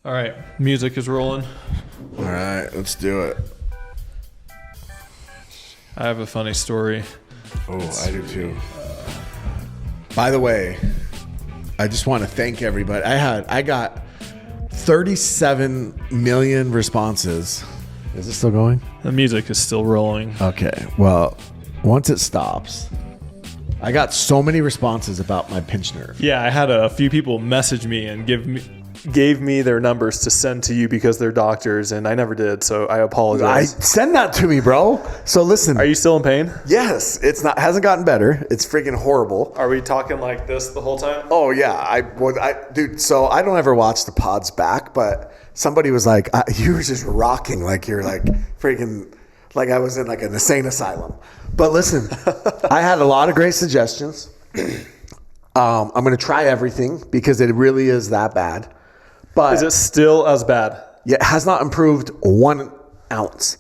All right, music is rolling. All right, let's do it. I have a funny story. Oh, I do too. By the way, I just want to thank everybody. I got 37 million responses. Is it still going? The music is still rolling. Okay. Well, once it stops, I got so many responses about my pinched nerve. Yeah, I had a few people message me and gave me their numbers to send to you because they're doctors, and I never did, so I apologize. Send that to me, bro. So listen. Are you still in pain? Yes, hasn't gotten better. It's freaking horrible. Are we talking like this the whole time? Oh yeah, dude. So I don't ever watch the pods back, but somebody was like, "You were just rocking like you're like freaking like I was in like an insane asylum." But listen, I had a lot of great suggestions. I'm going to try everything because it really is that bad. But is it still as bad? Yeah, it has not improved 1 ounce.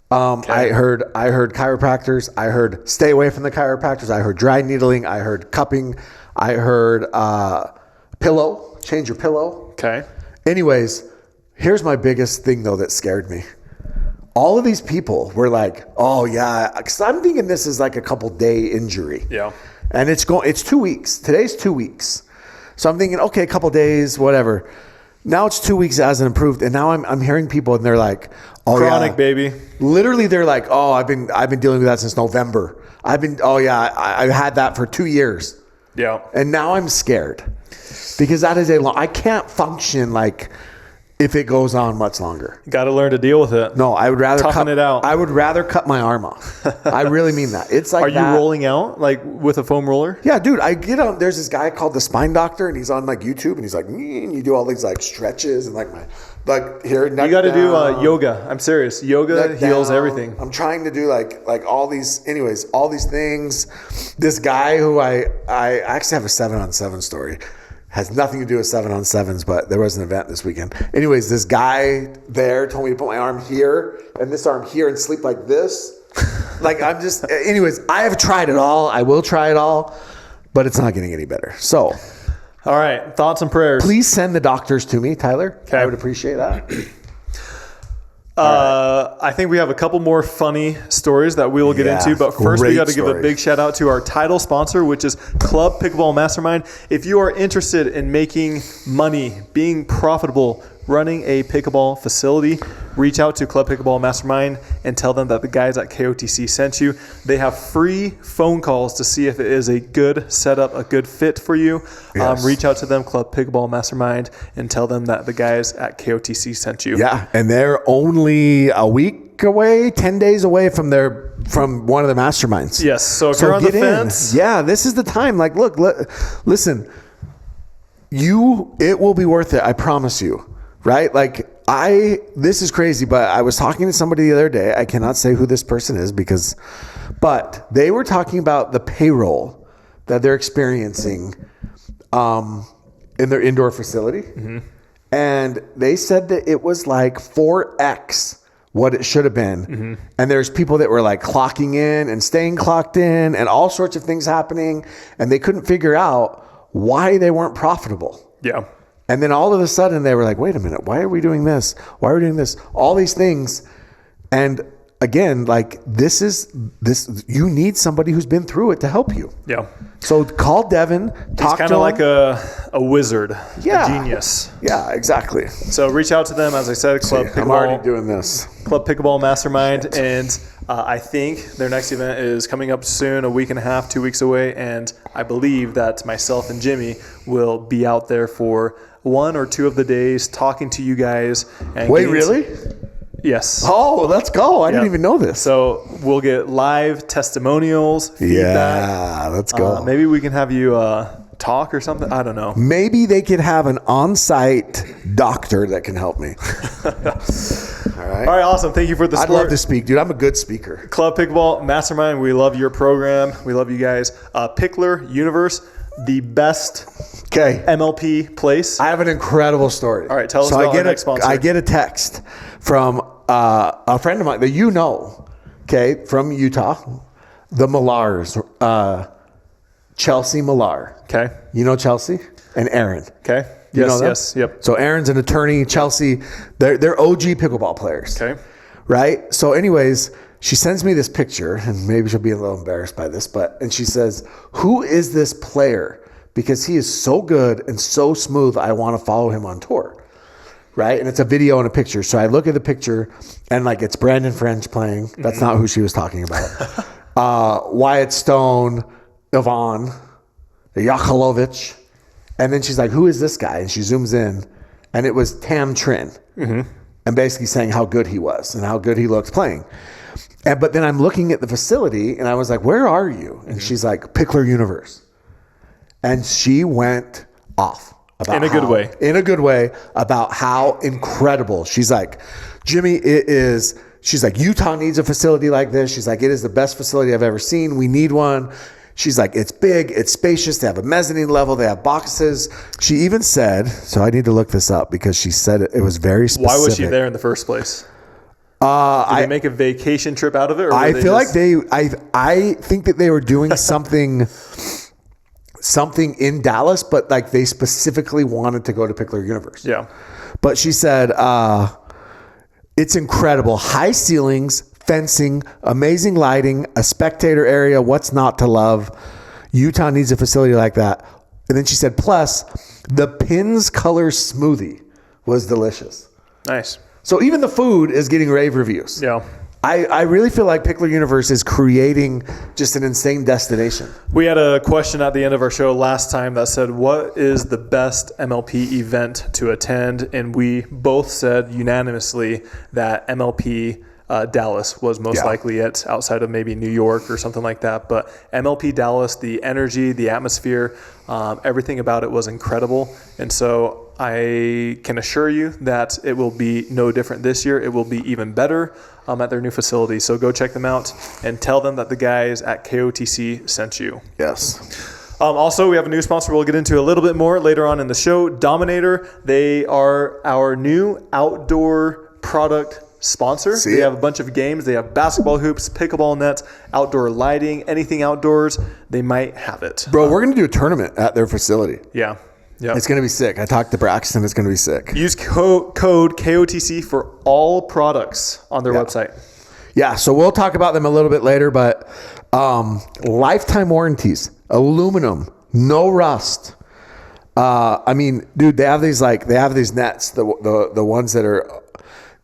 Okay. I heard chiropractors. I heard stay away from the chiropractors. I heard dry needling. I heard cupping. I heard pillow. Change your pillow. Okay. Anyways, here's my biggest thing though that scared me. All of these people were like, "Oh yeah," because I'm thinking this is like a couple day injury. Yeah. And it's 2 weeks. Today's 2 weeks. So I'm thinking, okay, a couple days, whatever. Now it's 2 weeks, it hasn't improved, and now I'm hearing people, and they're like, "Oh, chronic, yeah. baby." Literally, they're like, "Oh, I've been dealing with that since November. I've had that for 2 years." Yeah. And now I'm scared because that is I can't function like if it goes on much longer. Got to learn to deal with it. No, I would rather toughen it out. I would rather cut my arm off. I really mean that. It's like, are you rolling out like with a foam roller? Yeah, dude. I get on. There's this guy called the Spine Doctor, and he's on like YouTube, and he's like, and you do all these like stretches and like here. You got to do yoga. I'm serious. Yoga heals everything. I'm trying to do like all these. Anyways, all these things. This guy who I actually have a 7-on-7 story. Has nothing to do with 7-on-7s, but there was an event this weekend. Anyways, this guy there told me to put my arm here and this arm here and sleep like this. Anyways, I have tried it all. I will try it all, but it's not getting any better. So, all right, thoughts and prayers. Please send the doctors to me, Tyler. Okay. I would appreciate that. I think we have a couple more funny stories that we will get into, but first we got to give a big shout out to our title sponsor, which is Club Pickleball Mastermind. If you are interested in making money, being profitable, running a pickleball facility, reach out to Club Pickleball Mastermind and tell them that the guys at KOTC sent you. They have free phone calls to see if it is a good setup, a good fit for you. Yes. Reach out to them, Club Pickleball Mastermind, and tell them that the guys at KOTC sent you. Yeah, and they're only a week away, 10 days away from one of the masterminds. Yes, so if you're on the fence. Yeah, this is the time. Like, look, listen, it will be worth it. I promise you. Right? Like this is crazy, but I was talking to somebody the other day. I cannot say who this person is but they were talking about the payroll that they're experiencing in their indoor facility. Mm-hmm. And they said that it was like 4x what it should have been. Mm-hmm. And there's people that were like clocking in and staying clocked in and all sorts of things happening. And they couldn't figure out why they weren't profitable. Yeah. And then all of a sudden they were like, wait a minute, why are we doing this? Why are we doing this? All these things. And again, like this, you need somebody who's been through it to help you. Yeah. So call Devin, talk to him. He's kind of like a wizard, a genius. Yeah, exactly. So reach out to them. As I said, Pickleball. I'm already doing this. Club Pickleball Mastermind. And I think their next event is coming up soon, a week and a half, 2 weeks away. And I believe that myself and Jimmy will be out there for 1 or 2 of the days talking to you guys. And wait, really? Yes. Oh, let's go. I didn't even know this. So we'll get live testimonials, feedback. Yeah, let's go. Maybe we can have you talk or something. I don't know. Maybe they could have an on-site doctor that can help me. All right, awesome. Thank you for the support. I'd love to speak, dude. I'm a good speaker. Club Pickleball Mastermind, we love your program. We love you guys. Pickler Universe, the best MLP place. I have an incredible story. All right, tell us about our next sponsor. I get a text from a friend of mine that from Utah, the Millars, Chelsea Millar. Okay. You know Chelsea? And Aaron. Okay. You know them? Yes. Yep. So Aaron's an attorney. Chelsea, they're OG pickleball players. Okay. Right. So anyways, she sends me this picture, and maybe she'll be a little embarrassed by this, and she says, "Who is this player? Because he is so good and so smooth. I want to follow him on tour." Right. And it's a video and a picture. So I look at the picture, and like it's Brandon French playing. That's not who she was talking about. Wyatt Stone, Yvonne, Yakolovich. And then she's like, "Who is this guy?" And she zooms in, and it was Tam Trin. And basically saying how good he was and how good he looks playing. But then I'm looking at the facility, and I was like, "Where are you?" And she's like, "Pickler Universe." And she went off. In a good way about how incredible. She's like, "Jimmy, she's like, Utah needs a facility like this." She's like, "It is the best facility I've ever seen. We need one." She's like, "It's big, it's spacious. They have a mezzanine level. They have boxes." She even said, so I need to look this up because she said it was very specific. Why was she there in the first place? Did they make a vacation trip out of it? Or I feel like I think that they were doing something in Dallas, but like they specifically wanted to go to Pickler Universe. Yeah. But she said, "It's incredible. High ceilings, fencing, amazing lighting, a spectator area. What's not to love? Utah needs a facility like that." And then she said, "Plus, the Pins Color smoothie was delicious." Nice. So even the food is getting rave reviews. Yeah. I really feel like Pickler Universe is creating just an insane destination. We had a question at the end of our show last time that said, "What is the best MLP event to attend?" And we both said unanimously that MLP Dallas was most likely it, outside of maybe New York or something like that. But MLP Dallas, the energy, the atmosphere, everything about it was incredible. And so I can assure you that it will be no different this year. It will be even better at their new facility. So go check them out and tell them that the guys at KOTC sent you. Yes. Also, we have a new sponsor we'll get into a little bit more later on in the show. Dominator. They are our new outdoor product sponsor. They have a bunch of games. They have basketball hoops, pickleball nets, outdoor lighting, anything outdoors. They might have it. Bro, we're going to do a tournament at their facility. Yeah. Yep. It's going to be sick. I talked to Braxton. It's going to be sick. Use code KOTC for all products on their website. Yeah, so we'll talk about them a little bit later, but lifetime warranties, aluminum, no rust. I mean, dude, they have these nets, the ones that are,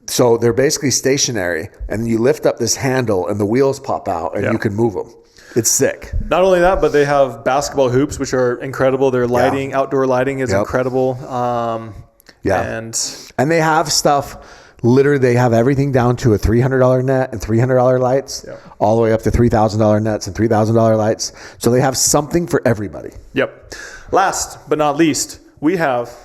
so they're basically stationary, and you lift up this handle and the wheels pop out and you can move them. It's sick. Not only that, but they have basketball hoops, which are incredible. Their lighting, outdoor lighting is incredible. And they have stuff, literally they have everything down to a $300 net and $300 lights, all the way up to $3,000 nets and $3,000 lights. So they have something for everybody. Yep. Last but not least, we have...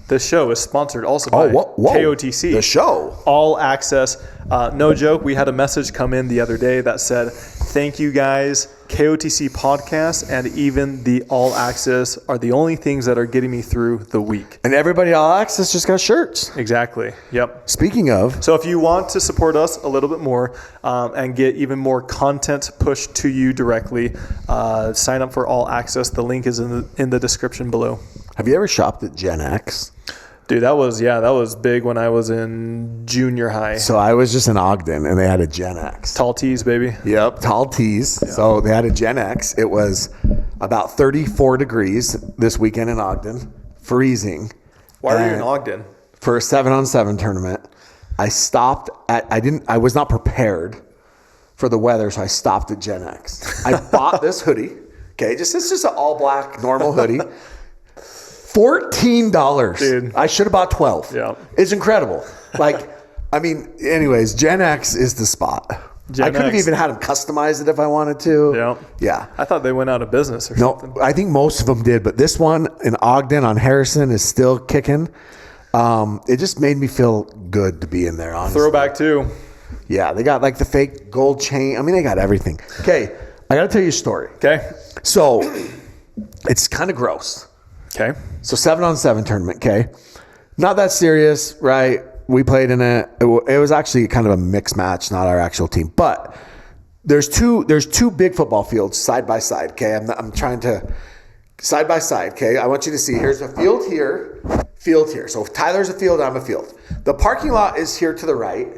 This show is sponsored also by KOTC. The show. All access. No joke. We had a message come in the other day that said, "Thank you guys. KOTC podcast and even the all access are the only things that are getting me through the week." And everybody all access just got shirts. Exactly. Yep. Speaking of. So if you want to support us a little bit more and get even more content pushed to you directly, sign up for all access. The link is in the description below. Have you ever shopped at Gen X? Dude, that was big when I was in junior high. So I was just in Ogden, and they had a Gen X. Tall tees, baby. Yep, tall tees. Yeah. So they had a Gen X. It was about 34 degrees this weekend in Ogden, freezing. Why were you in Ogden? For a 7-on-7 tournament. I was not prepared for the weather, so I stopped at Gen X. I bought this hoodie. Okay, it's just an all black normal hoodie. $14. Dude. I should have bought 12. Yeah. It's incredible. Anyways, Gen X is the spot. I could have even had them customize it if I wanted to. Yeah. Yeah. I thought they went out of business or something. No, I think most of them did, but this one in Ogden on Harrison is still kicking. It just made me feel good to be in there, honestly. Throwback too. Yeah, they got like the fake gold chain. I mean, they got everything. Okay, I got to tell you a story. Okay. So, it's kind of gross. Okay. So 7-on-7 tournament, okay? Not that serious, right? We played in it. It was actually kind of a mixed match, not our actual team. But there's two big football fields side by side, okay? I'm trying to side by side, okay? I want you to see. Here's a field here, field here. So if Tyler's a field, I'm a field. The parking lot is here to the right,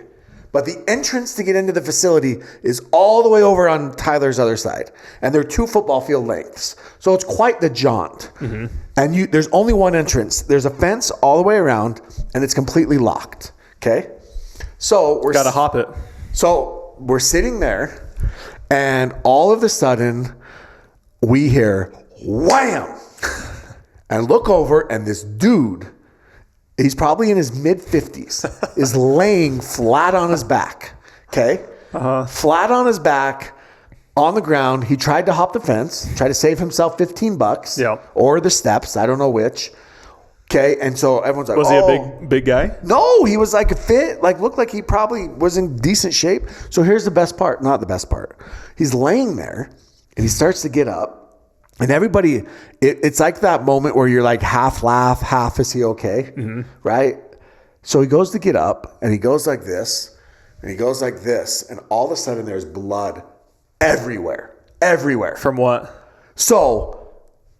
but the entrance to get into the facility is all the way over on Tyler's other side. And they're 2 football field lengths. So it's quite the jaunt. Mm-hmm. And there's only one entrance. There's a fence all the way around, and it's completely locked. Okay? So got to hop it. So we're sitting there, and all of a sudden, we hear wham! And look over, and this dude, he's probably in his mid-50s, is laying flat on his back. Okay? Flat on his back, on the ground. He tried to hop the fence, tried to save himself $15. Yeah. Or the steps, I don't know which. Okay, and so everyone's like, was he a big guy? No, he was like fit, like looked like he probably was in decent shape. So here's the best part, not the best part. He's laying there, and he starts to get up. And everybody, it's like that moment where you're like half laugh, half is he okay, right? So he goes to get up, and he goes like this, and he goes like this, and all of a sudden there's blood everywhere. From what? So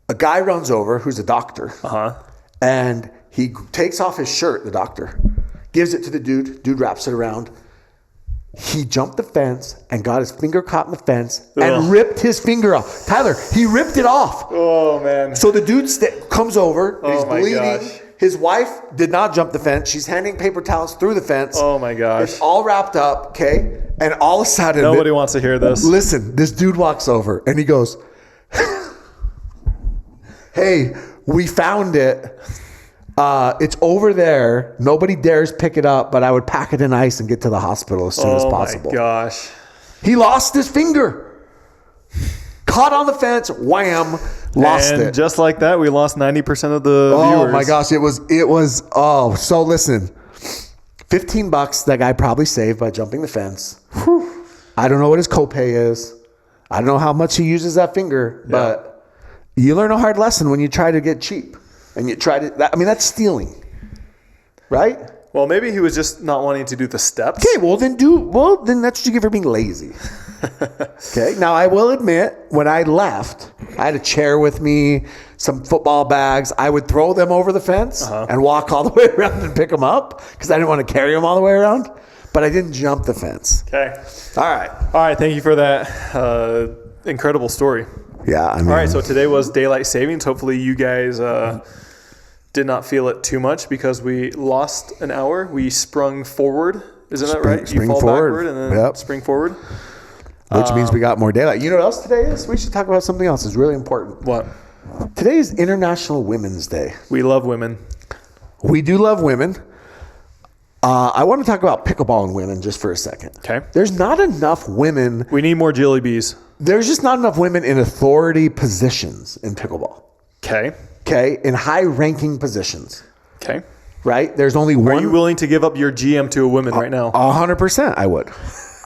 a guy runs over who's a doctor, and he takes off his shirt, the doctor, gives it to the dude wraps it around. He jumped the fence and got his finger caught in the fence and ripped his finger off. Tyler, he ripped it off. Oh, man. So the dude comes over. He's bleeding. Gosh. His wife did not jump the fence. She's handing paper towels through the fence. Oh, my gosh. It's all wrapped up, okay? And all of a sudden... Nobody wants to hear this. Listen, this dude walks over and he goes, hey, we found it. It's over there. Nobody dares pick it up, but I would pack it in ice and get to the hospital as soon as possible. Oh, my gosh. He lost his finger. Caught on the fence, wham, lost it. Just like that, we lost 90% of the viewers. Oh, my gosh. It was, so listen. $15 that guy probably saved by jumping the fence. Whew. I don't know what his copay is. I don't know how much he uses that finger, but you learn a hard lesson when you try to get cheap. And you try to, that's stealing, right? Well, maybe he was just not wanting to do the steps. Okay, then that's what you get for being lazy. Okay, now I will admit, when I left, I had a chair with me, some football bags. I would throw them over the fence and walk all the way around and pick them up because I didn't want to carry them all the way around. But I didn't jump the fence. Okay. All right. Thank you for that incredible story. Yeah. All right. So today was daylight savings. Hopefully you guys did not feel it too much because we lost an hour. We sprung forward. Isn't that right? Spring you fall forward. backward and then spring forward. Which means we got more daylight. You know what else today is? We should talk about something else. It's really important. What? Today is International Women's Day. We love women. We do love women. I want to talk about pickleball and women just for a second. Okay. There's not enough women. We need more Jilly Bees. There's just not enough women in authority positions in pickleball. Okay. In high-ranking positions. Okay. Right? There's only one. Are you willing to give up your GM to a woman right now? 100%. I would.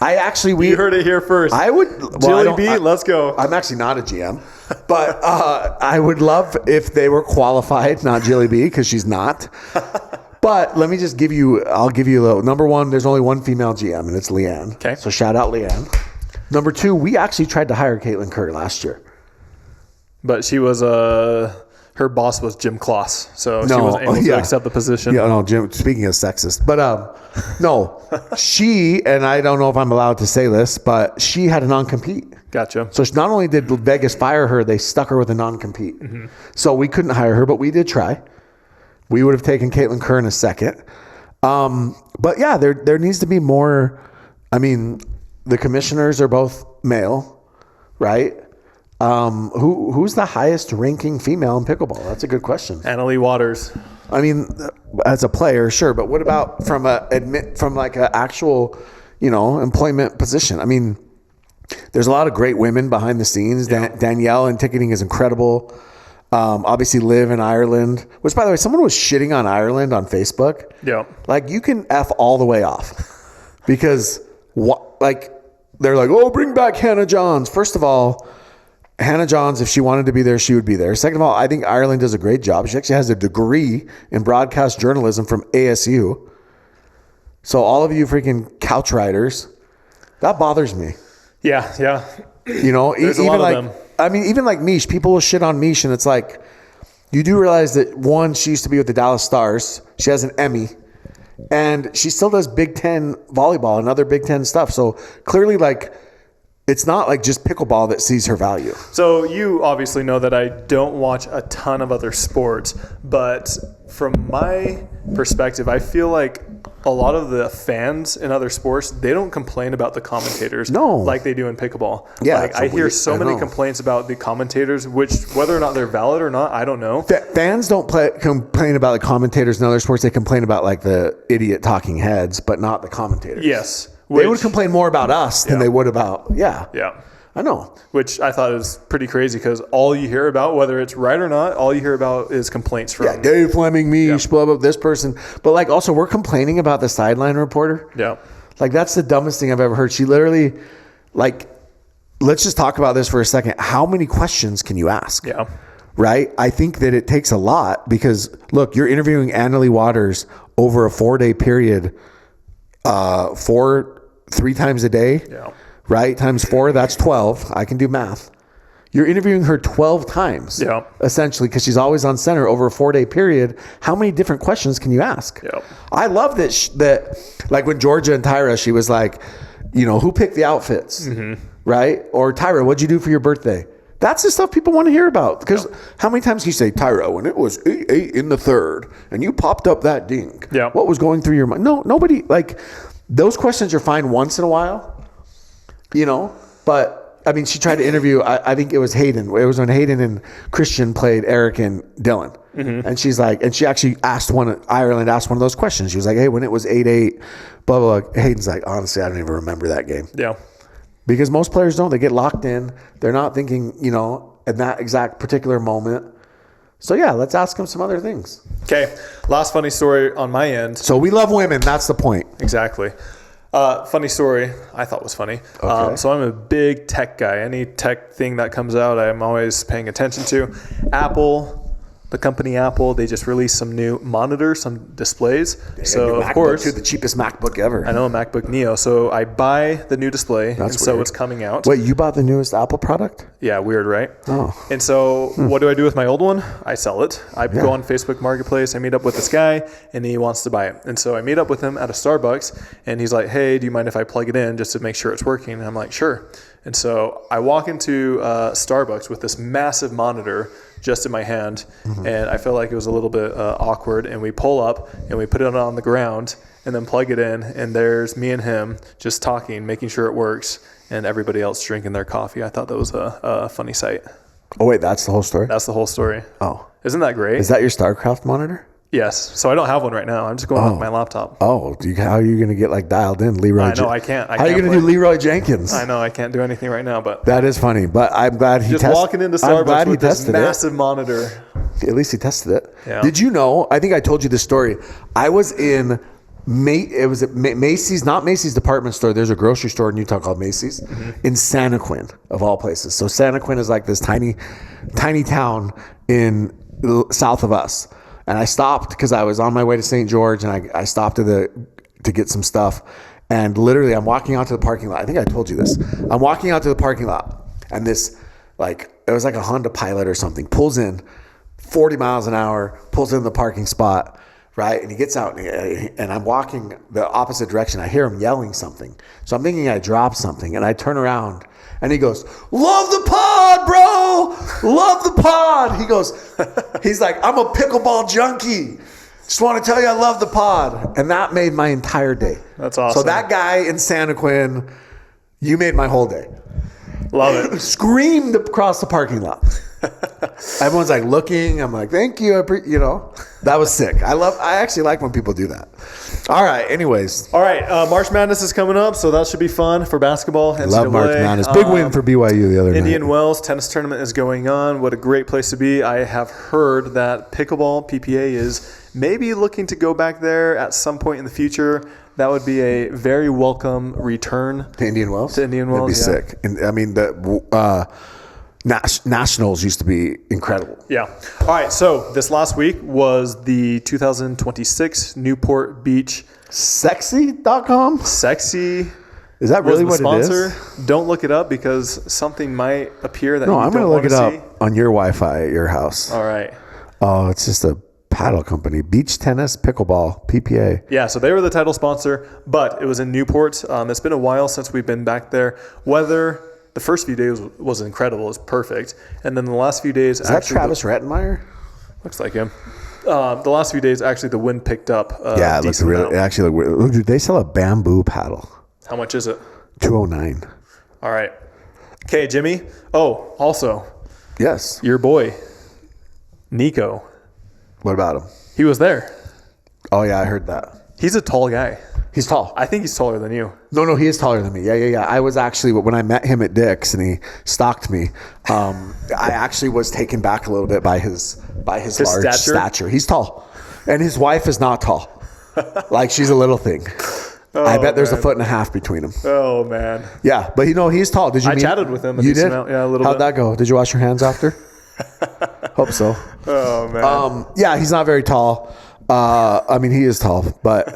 You heard it here first. I would. Jilly Bee, let's go. I'm actually not a GM, but I would love if they were qualified, not Jilly Bee, because she's not. But let me just I'll give you a little. Number one, there's only one female GM, and it's Leanne. Okay. So shout out Leanne. Number two, we actually tried to hire Caitlin Kerr last year. But she was her boss was Jim Kloss, so she wasn't able to accept the position. Yeah, no, Jim, speaking of sexist. But no, she, and I don't know if I'm allowed to say this, but she had a non-compete. Gotcha. So not only did Vegas fire her, they stuck her with a non-compete. Mm-hmm. So we couldn't hire her, but we did try. We would have taken Caitlin Kerr in a second. But yeah, there needs to be more. I mean, the commissioners are both male, right? Who's the highest ranking female in pickleball? That's a good question. Annalie Waters. I mean, as a player, sure, but what about from like an actual, employment position? I mean, there's a lot of great women behind the scenes. Yeah. Danielle in ticketing is incredible. Obviously Liv in Ireland, which by the way, someone was shitting on Ireland on Facebook. Yeah. Like you can F all the way off because they're like, oh, bring back Hannah Johns. First of all, Hannah Johns, if she wanted to be there, she would be there. Second of all, I think Ireland does a great job. She actually has a degree in broadcast journalism from ASU. So all of you freaking couch riders, that bothers me. Yeah. There's a lot of them. I mean, even like Mish, people will shit on Mish, and it's like, You do realize that, one, she used to be with the Dallas Stars. She has an Emmy. And she still does Big Ten volleyball and other Big Ten stuff. So clearly, like, it's not like just pickleball that sees her value. So you obviously know that I don't watch a ton of other sports, but from my perspective, I feel like a lot of the fans in other sports, they don't complain about the commentators like they do in pickleball. Yeah, like I hear so many complaints about the commentators, which whether or not they're valid or not, I don't know. Fans don't complain about the commentators in other sports. They complain about like the idiot talking heads, but not the commentators. Yes. They would complain more about us than they would about, Yeah. I know. Which I thought is pretty crazy because all you hear about, whether it's right or not, all you hear about is complaints from... Yeah, Dave Fleming, blah, blah, this person. But like also we're complaining about the sideline reporter. Yeah. Like that's the dumbest thing I've ever heard. She literally, like, let's just talk about this for a second. How many questions can you ask? Yeah. Right? I think that it takes a lot because, look, you're interviewing Annalie Waters over a 4-day period, 3 times a day. Yeah. Right? Times 4, that's 12. I can do math. You're interviewing her 12 times, essentially, because she's always on center over a 4-day period. How many different questions can you ask? Yeah. I love that, like when Georgia and Tyra, she was like, you know, who picked the outfits, right? Or Tyra, what'd you do for your birthday? That's the stuff people want to hear about. Because how many times can you say, Tyra, when it was 8 in the third and you popped up that dink, what was going through your mind? No, nobody, like, those questions are fine once in a while. You know, but I mean, she tried to interview, I think it was Hayden. It was when Hayden and Christian played Eric and Dylan. And she's like, and she actually Ireland asked one of those questions. She was like, hey, when it was 8-8, blah, blah, blah. Hayden's like, honestly, I don't even remember that game. Yeah. Because most players don't. They get locked in. They're not thinking, you know, at that exact particular moment. So yeah, let's ask them some other things. Okay. Last funny story on my end. So we love women. That's the point. Exactly. Funny story I thought was funny. Okay. So I'm a big tech guy. Any tech thing that comes out, I'm always paying attention to. Apple, the company Apple, they just released some new monitors, some displays. So of course, the cheapest MacBook ever. I know, a MacBook Neo. So I buy the new display, so it's coming out. Wait, you bought the newest Apple product? Yeah, weird, right? Oh. And so what do I do with my old one? I sell it. I go on Facebook Marketplace. I meet up with this guy, and he wants to buy it. And so I meet up with him at a Starbucks, and he's like, hey, do you mind if I plug it in just to make sure it's working? And I'm like, sure. And so I walk into Starbucks with this massive monitor just in my hand, and I felt like it was a little bit awkward. And we pull up, and we put it on the ground, and then plug it in, and there's me and him just talking, making sure it works, and everybody else drinking their coffee. I thought that was a funny sight. Oh, wait, that's the whole story? That's the whole story. Oh. Isn't that great? Is that your StarCraft monitor? Yes. So I don't have one right now. I'm just going with my laptop. Oh, how are you going to get like dialed in, Leroy? I know, I can't. How are you going to do Leroy Jenkins? I know, I can't do anything right now, but that is funny. But I'm glad he just walking into Starbucks with this massive monitor. At least he tested it. Yeah. Did you know? I think I told you this story. I was in Macy's, not Macy's department store. There's a grocery store in Utah called Macy's in Santaquin, of all places. So Santaquin is like this tiny town in south of us. And I stopped because I was on my way to St. George, and I stopped to get some stuff. And literally, I'm walking out to the parking lot. I think I told you this. I'm walking out to the parking lot, and this, like, it was like a Honda Pilot or something, pulls in 40 miles an hour, pulls in the parking spot, right? And he gets out, and I'm walking the opposite direction. I hear him yelling something. So I'm thinking I dropped something, and I turn around, and he goes, love the pod, bro! Love the pod! He goes, he's like, I'm a pickleball junkie. Just want to tell you I love the pod. And that made my entire day. That's awesome. So that guy in Santaquin, you made my whole day. Love it. Screamed across the parking lot. Everyone's like looking. I'm like, thank you. That was sick. I actually like when people do that. All right. Anyways. All right. March Madness is coming up, so that should be fun for basketball. NCAA. Love March Madness. Big win for BYU the other night. Indian Wells tennis tournament is going on. What a great place to be. I have heard that Pickleball, PPA, is maybe looking to go back there at some point in the future. That would be a very welcome return. To Indian Wells? That'd be sick. And I mean, the Nationals used to be incredible. Yeah. All right. So this last week was the 2026 Newport Beach. Sexy.com? Sexy. Is that really what sponsor. It is? Don't look it up because something might appear that I'm going to look it up on your Wi-Fi at your house. All right. Oh, it's just a paddle company. Beach tennis, pickleball, PPA. Yeah, so they were the title sponsor, but it was in Newport. It's been a while since we've been back there. Weather, the first few days was incredible. It was perfect. And then the last few days... Is that Travis Rettenmeyer? Looks like him. The last few days, actually, the wind picked up. Yeah, it looks really... Actually, look, dude, they sell a bamboo paddle. How much is it? $209. All right. Okay, Jimmy. Oh, also... Yes. Your boy, Nico. What about him? He was there. Oh, yeah, I heard that. He's a tall guy. He's tall. I think he's taller than you. No, he is taller than me. Yeah. I was actually, when I met him at Dick's and he stalked me, I actually was taken back a little bit by his large stature. He's tall. And his wife is not tall. Like, she's a little thing. Oh, I bet there's a foot and a half between them. Oh, man. Yeah, but he's tall. Did you meet? I chatted with him. You did? Yeah, a little bit. How'd that go? Did you wash your hands after? Hope so. Oh, man. Yeah, he's not very tall. I mean, he is tall, but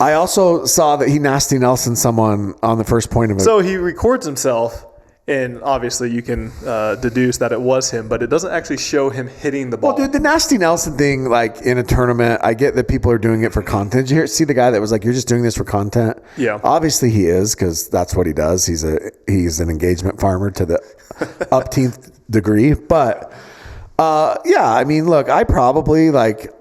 I also saw that he nasty Nelson someone on the first point of it. So he records himself, and obviously you can deduce that it was him, but it doesn't actually show him hitting the ball. Well, dude, the nasty Nelson thing, like in a tournament, I get that people are doing it for content. Did you see the guy that was like, "You're just doing this for content"? Yeah. Obviously he is, because that's what he does. He's an engagement farmer to the upteenth degree. But yeah, I mean, look, I probably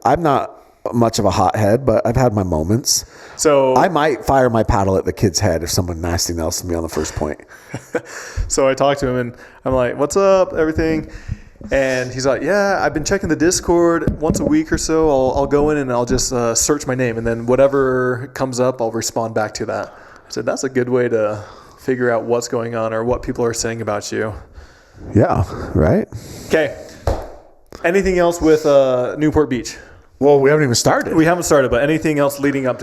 I'm not much of a hothead, but I've had my moments. So I might fire my paddle at the kid's head if someone nasty Nelson me on the first point. So I talked to him and I'm like, "What's up? Everything?" And he's like, "Yeah, I've been checking the Discord once a week or so. I'll go in and I'll just search my name, and then whatever comes up, I'll respond back to that." I said, "That's a good way to figure out what's going on or what people are saying about you." Yeah, right. Okay. Anything else with Newport Beach? Well, we haven't even started. We haven't started, but anything else leading up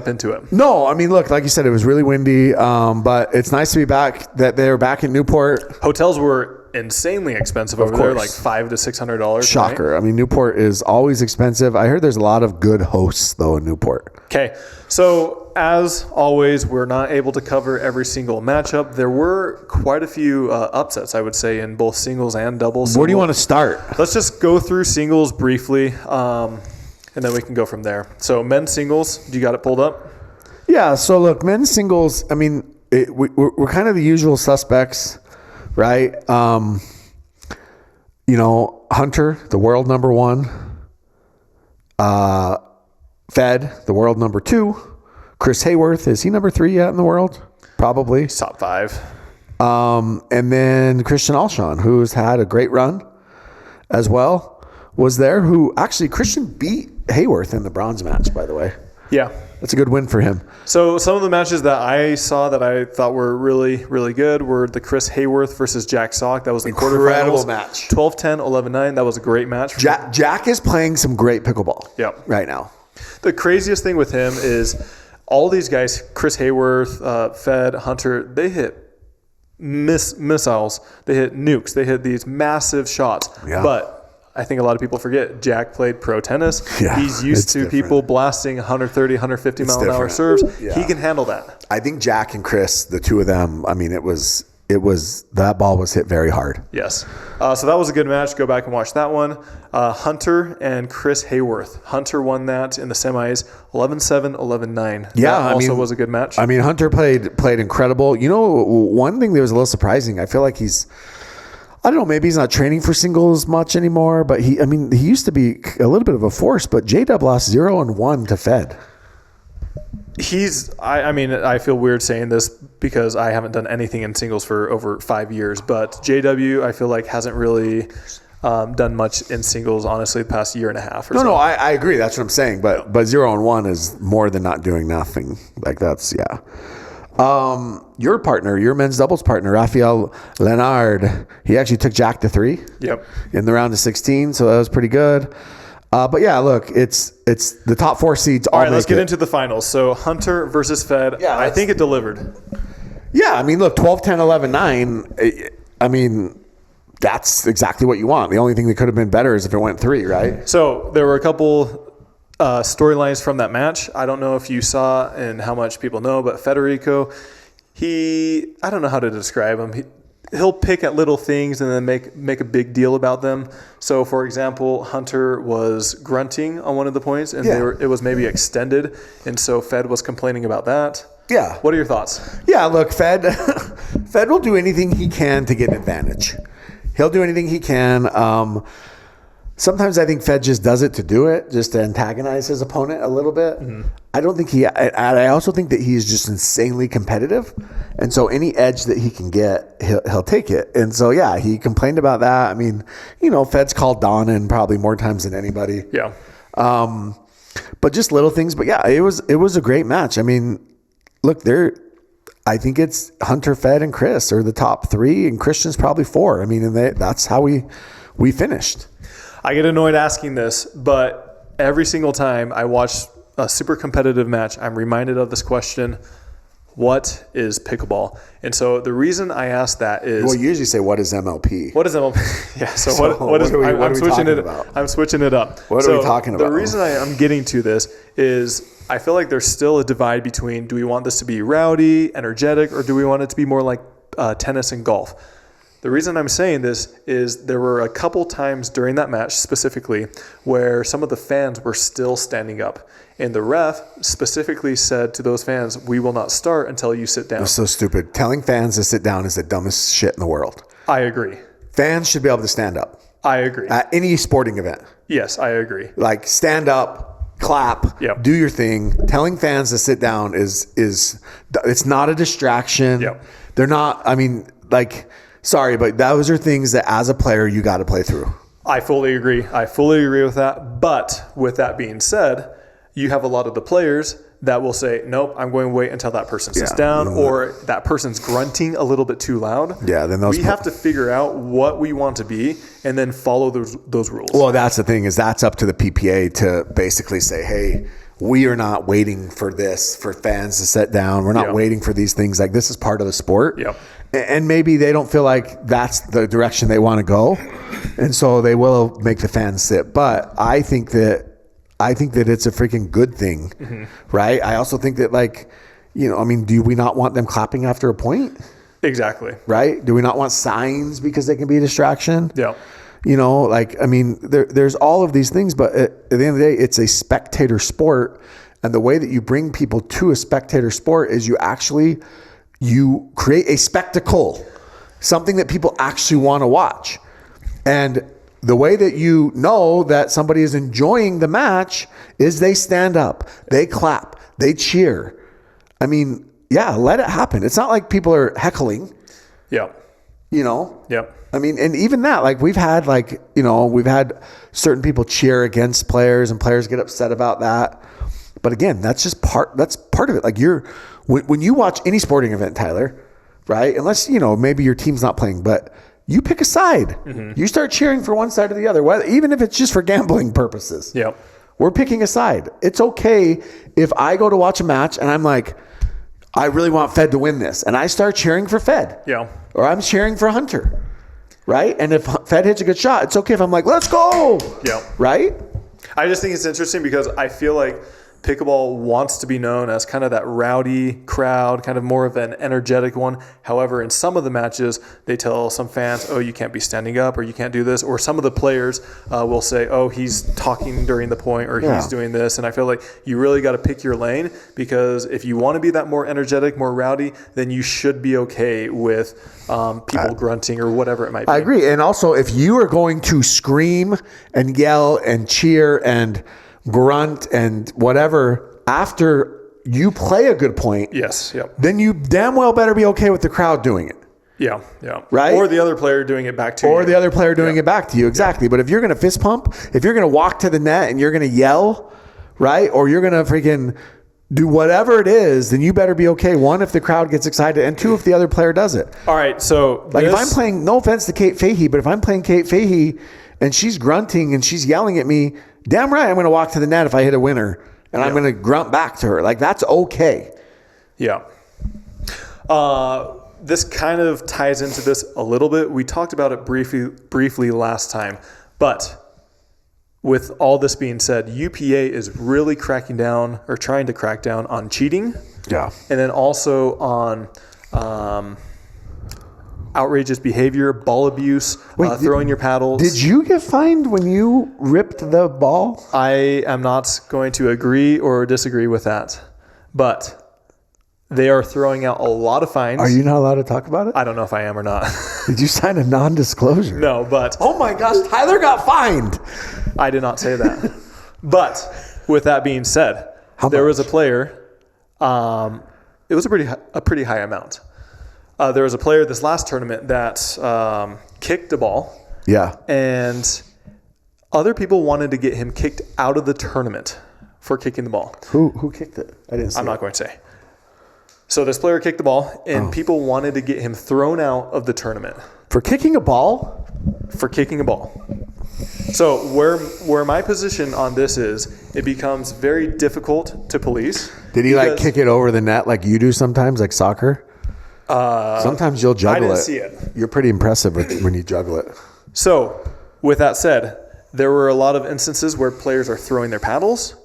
into it? No, I mean, look, like you said, it was really windy, but it's nice to be back. That they're back in Newport. Hotels were insanely expensive over there, like $500 to $600. Shocker! Right? I mean, Newport is always expensive. I heard there's a lot of good hosts though in Newport. Okay, so as always, we're not able to cover every single matchup. There were quite a few upsets, I would say, in both singles and doubles. Where do you want to start? Let's just go through singles briefly, and then we can go from there. So men's singles, do you got it pulled up? Yeah, so look, men's singles, I mean, we're kind of the usual suspects, right? Hunter, the world number 1. Fed, the world number 2. Chris Hayworth, is he number 3 yet in the world? Probably. He's top 5. And then Christian Alshon, who's had a great run as well, was there, who actually Christian beat Hayworth in the bronze match, by the way. Yeah. That's a good win for him. So some of the matches that I saw that I thought were really, really good were the Chris Hayworth versus Jack Sock. That was the quarterfinals match. 12-10, 11-9. That was a great match. Jack is playing some great pickleball right now. The craziest thing with him is all these guys, Chris Hayworth, Fed, Hunter, they hit missiles. They hit nukes. They hit these massive shots. Yeah. But I think a lot of people forget Jack played pro tennis. Yeah, he's used to people blasting 130, 150 mile an hour serves. Yeah. He can handle that. I think Jack and Chris, the two of them, I mean, it was that ball was hit very hard. Yes. So that was a good match. Go back and watch that one. Hunter and Chris Hayworth. Hunter won that in the semis 11-7, 11-9. Yeah. That also was a good match. I mean, Hunter played incredible. You know, one thing that was a little surprising, I feel like I don't know, maybe he's not training for singles much anymore, but he used to be a little bit of a force, but J-Dub lost 0-1 to Fed. I feel weird saying this because I haven't done anything in singles for over 5 years, but JW, I feel like hasn't really done much in singles, honestly, the past year and a half or so. No, I agree. That's what I'm saying. But 0-1 is more than not doing nothing. Like that's, yeah. Your partner, your men's doubles partner, Rafael Leonard, he actually took Jack to 3. Yep. In the round of 16, so that was pretty good. But yeah, look, it's the top 4 seeds. All right, let's get into the finals. So Hunter versus Fed. Yeah, I think it delivered. Yeah, I mean, look, 12-10, 11-9. I mean, that's exactly what you want. The only thing that could have been better is if it went 3, right? So there were a couple storylines from that match. I don't know if you saw and how much people know, but Federico, I don't know how to describe him. he'll pick at little things and then make a big deal about them. So, for example, Hunter was grunting on one of the points, and it was maybe extended, and so Fed was complaining about that. Yeah. What are your thoughts? Yeah, look, Fed will do anything he can to get an advantage. He'll do anything he can. Sometimes I think Fed just does it to do it, just to antagonize his opponent a little bit. Mm-hmm. I also think that he is just insanely competitive. And so any edge that he can get, he'll take it. And so, yeah, he complained about that. I mean, Fed's called Don in probably more times than anybody. Yeah. But just little things. But yeah, it was a great match. I mean, look, I think it's Hunter, Fed, and Chris are the top three, and Christian's probably four. I mean, and that's how we finished. I get annoyed asking this, but every single time I watch a super competitive match, I'm reminded of this question: what is pickleball? And so the reason I ask that is, well, you usually say, what is MLP? What is MLP? Yeah. So what is? I'm switching it. I'm switching it up. What are we talking about? The reason I'm getting to this is I feel like there's still a divide between, do we want this to be rowdy, energetic, or do we want it to be more like tennis and golf? The reason I'm saying this is there were a couple times during that match specifically where some of the fans were still standing up. And the ref specifically said to those fans, we will not start until you sit down. That's so stupid. Telling fans to sit down is the dumbest shit in the world. I agree. Fans should be able to stand up. I agree. At any sporting event. Yes, I agree. Like, stand up, clap, do your thing. Telling fans to sit down is it's not a distraction. Yep. They're not, I mean, like, sorry, but those are things that as a player you got to play through. I fully agree. With that. But with that being said, you have a lot of the players that will say, nope, I'm going to wait until that person sits down, or that person's grunting a little bit too loud. Yeah, then we have to figure out what we want to be and then follow those rules. Well, that's the thing, is that's up to the PPA to basically say, hey, we are not waiting for this, for fans to sit down. We're not waiting for these things. Like, this is part of the sport. Yep. And maybe they don't feel like that's the direction they want to go. And so they will make the fans sit. But I think that it's a freaking good thing, right? I also think that, like, do we not want them clapping after a point? Exactly. Right? Do we not want signs because they can be a distraction? Yeah. There's all of these things, but at the end of the day, it's a spectator sport. And the way that you bring people to a spectator sport is you create a spectacle, something that people actually want to watch. And the way that you know that somebody is enjoying the match is they stand up, they clap, they cheer. I mean, let it happen. It's not like people are heckling. Yeah. Yep. I mean, and even that, like, we've had certain people cheer against players and players get upset about that. But again, that's part of it. Like, when you watch any sporting event, Tyler, right? Unless, maybe your team's not playing, but you pick a side. Mm-hmm. You start cheering for one side or the other, even if it's just for gambling purposes. Yep. We're picking a side. It's okay if I go to watch a match and I'm like, I really want Fed to win this, and I start cheering for Fed. Yeah. Or I'm cheering for Hunter. Right? And if Fed hits a good shot, it's okay if I'm like, let's go. Yeah. Right? I just think it's interesting because I feel like pickleball wants to be known as kind of that rowdy crowd, kind of more of an energetic one. However, in some of the matches, they tell some fans, oh, you can't be standing up, or you can't do this. Or some of the players will say, oh, he's talking during the point, or he's doing this. And I feel like you really got to pick your lane, because if you want to be that more energetic, more rowdy, then you should be okay with people grunting or whatever it might be. I agree. And also, if you are going to scream and yell and cheer and grunt and whatever after you play a good point, then you damn well better be okay with the crowd doing it. Yeah. Right? Or the other player doing it back to you. Or the other player doing it back to you. Exactly. But if you're going to fist pump, if you're going to walk to the net and you're going to yell, right? Or you're going to freaking do whatever it is, then you better be okay. One, if the crowd gets excited, and two, if the other player does it. All right. So like, if I'm playing, no offense to Kate Fahey, but if I'm playing Kate Fahey and she's grunting and she's yelling at me, damn right, I'm going to walk to the net if I hit a winner, and I'm going to grunt back to her. Like, that's okay. Yeah. This kind of ties into this a little bit. We talked about it briefly last time, but with all this being said, UPA is really cracking down, or trying to crack down, on cheating. Yeah. And then also on outrageous behavior, ball abuse, throwing your paddles. Did you get fined when you ripped the ball? I am not going to agree or disagree with that, but they are throwing out a lot of fines. Are you not allowed to talk about it? I don't know if I am or not. Did you sign a non-disclosure? No, but... Oh my gosh, Tyler got fined. I did not say that. But with that being said, there was a player, it was a pretty high amount. There was a player this last tournament that kicked the ball. Yeah. And other people wanted to get him kicked out of the tournament for kicking the ball. Who kicked it? I didn't see I'm not going to say. So this player kicked the ball, and people wanted to get him thrown out of the tournament. For kicking a ball? For kicking a ball. So where my position on this is, it becomes very difficult to police. Did he like kick it over the net like you do sometimes, like soccer? Sometimes you'll juggle it. I didn't see it. You're pretty impressive when you juggle it. So with that said, there were a lot of instances where players are throwing their paddles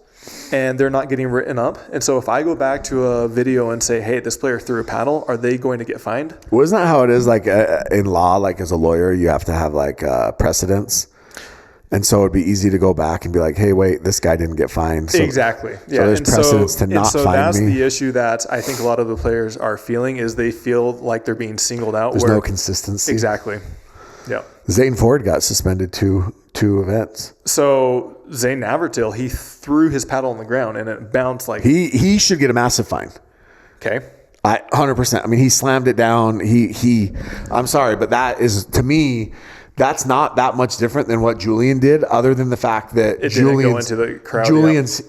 and they're not getting written up. And so if I go back to a video and say, hey, this player threw a paddle, are they going to get fined? Well, isn't that how it is? Like in law, like as a lawyer, you have to have like precedents. And so it'd be easy to go back and be like, hey, wait, this guy didn't get fined. So, exactly. Yeah. So there's precedents to not fine me. So that's the issue that I think a lot of the players are feeling, is they feel like they're being singled out. There's no consistency. Exactly. Yeah. Zane Ford got suspended two events. So Zane Navratil, he threw his paddle on the ground and it bounced like... He should get a massive fine. Okay. 100%. I mean, he slammed it down. I'm sorry, but that is, to me... That's not that much different than what Julian did, other than the fact that Julian's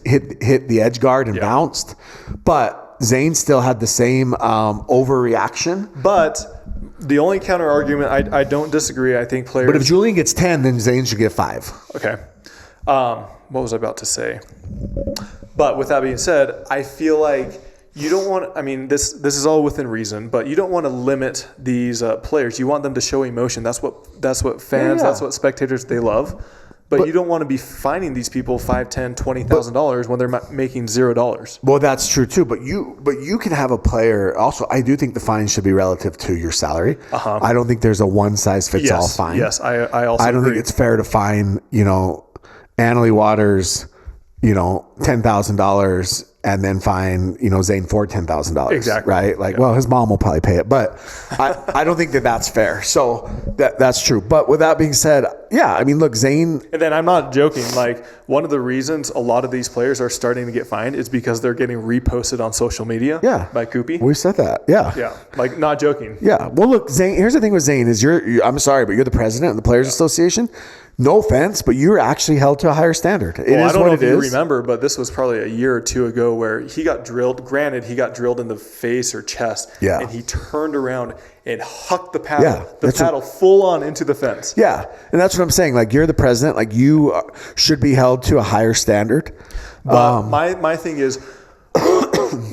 hit the edge guard and bounced. But Zane still had the same overreaction. But the only counter argument, I don't disagree. I think players... But if Julian gets 10, then Zane should get 5. Okay. What was I about to say? But with that being said, I feel like... You don't want, I mean, this is all within reason, but you don't want to limit these players. You want them to show emotion. That's what fans, that's what spectators, they love. But you don't want to be fining these people $5,000, $10,000, $20,000 when they're making $0. Well, that's true too. But you can have a player. Also, I do think the fine should be relative to your salary. I don't think there's a one size fits all fine. Yes, I also I don't think it's fair to fine Annalie Waters, $10,000. And then fine, Zane Ford $10,000. Exactly. Right? Like, well, his mom will probably pay it, but I don't think that's fair. So that's true. But with that being said, yeah, I mean, look, Zane. And then I'm not joking. Like, one of the reasons a lot of these players are starting to get fined is because they're getting reposted on social media. By Koopy. We said that. Yeah. Yeah. Like, not joking. Yeah. Well, look, Zane. Here's the thing with Zane is I'm sorry, but you're the president of the Players Association. No offense, but you're actually held to a higher standard. It is what it is. I don't know if you remember, but this was probably a year or two ago where he got drilled. Granted, he got drilled in the face or chest. Yeah. And he turned around and hucked the paddle, full on into the fence. Yeah. And that's what I'm saying. Like, you're the president. Like, you should be held to a higher standard. But my thing is,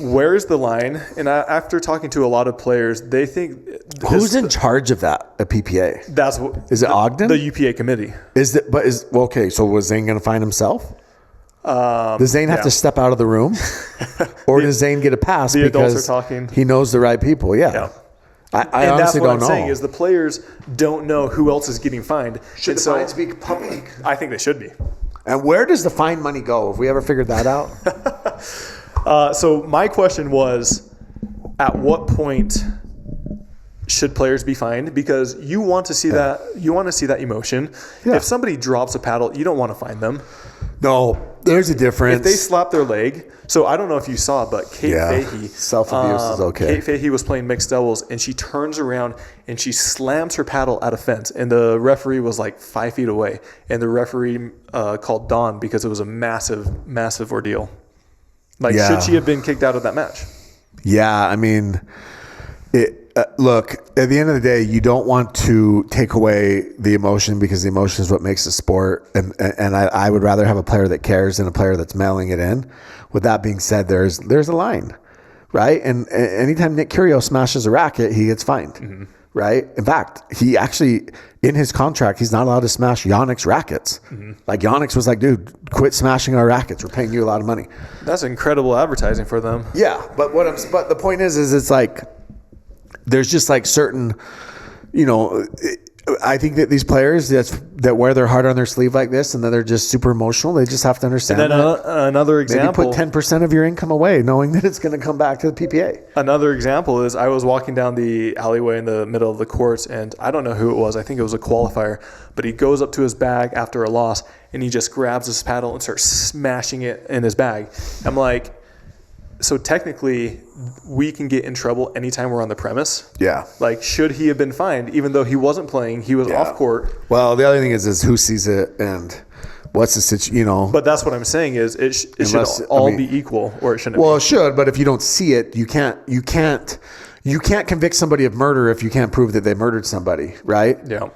where's the line? And after talking to a lot of players, they think... Who's in charge of that at PPA? Is it Ogden? The UPA committee. Okay, so was Zane going to find himself? Does Zane have to step out of the room? Or does Zane get a pass because he knows the right people? Yeah. I honestly don't know. What I'm saying is the players don't know who else is getting fined. Should the fines be public? I think they should be. And where does the fine money go? Have we ever figured that out? So my question was, at what point should players be fined? Because you want to see that emotion. Yeah. If somebody drops a paddle, you don't want to fine them. No, there's a difference. If they slap their leg, so I don't know if you saw, but Kate Fahey, self-abuse is okay. Kate Fahey was playing mixed doubles, and she turns around and she slams her paddle at a fence, and the referee was like 5 feet away, and the referee called Dawn because it was a massive, massive ordeal. Should she have been kicked out of that match? Yeah, I mean, look, at the end of the day, you don't want to take away the emotion because the emotion is what makes the sport. And I would rather have a player that cares than a player that's mailing it in. With that being said, there's a line, right? And anytime Nick Curio smashes a racket, he gets fined. Mm-hmm. Right? In fact, he actually, in his contract, he's not allowed to smash Yannick's rackets. Mm-hmm. Like, Yannick was like, dude, quit smashing our rackets. We're paying you a lot of money. That's incredible advertising for them. Yeah. But the point is it's like, there's just like certain, I think that these players that wear their heart on their sleeve like this, and then they're just super emotional. They just have to understand. And then another example, maybe put 10% of your income away, knowing that it's going to come back to the PPA. Another example is I was walking down the alleyway in the middle of the courts, and I don't know who it was. I think it was a qualifier, but he goes up to his bag after a loss, and he just grabs his paddle and starts smashing it in his bag. I'm like, so technically, we can get in trouble anytime we're on the premise. Yeah. Like, should he have been fined, even though he wasn't playing? He was off court. Well, the other thing is who sees it and what's the situation, But that's what I'm saying is it should all be equal, or it shouldn't. Well, it should, but if you don't see it, you can't convict somebody of murder if you can't prove that they murdered somebody, right? Yeah.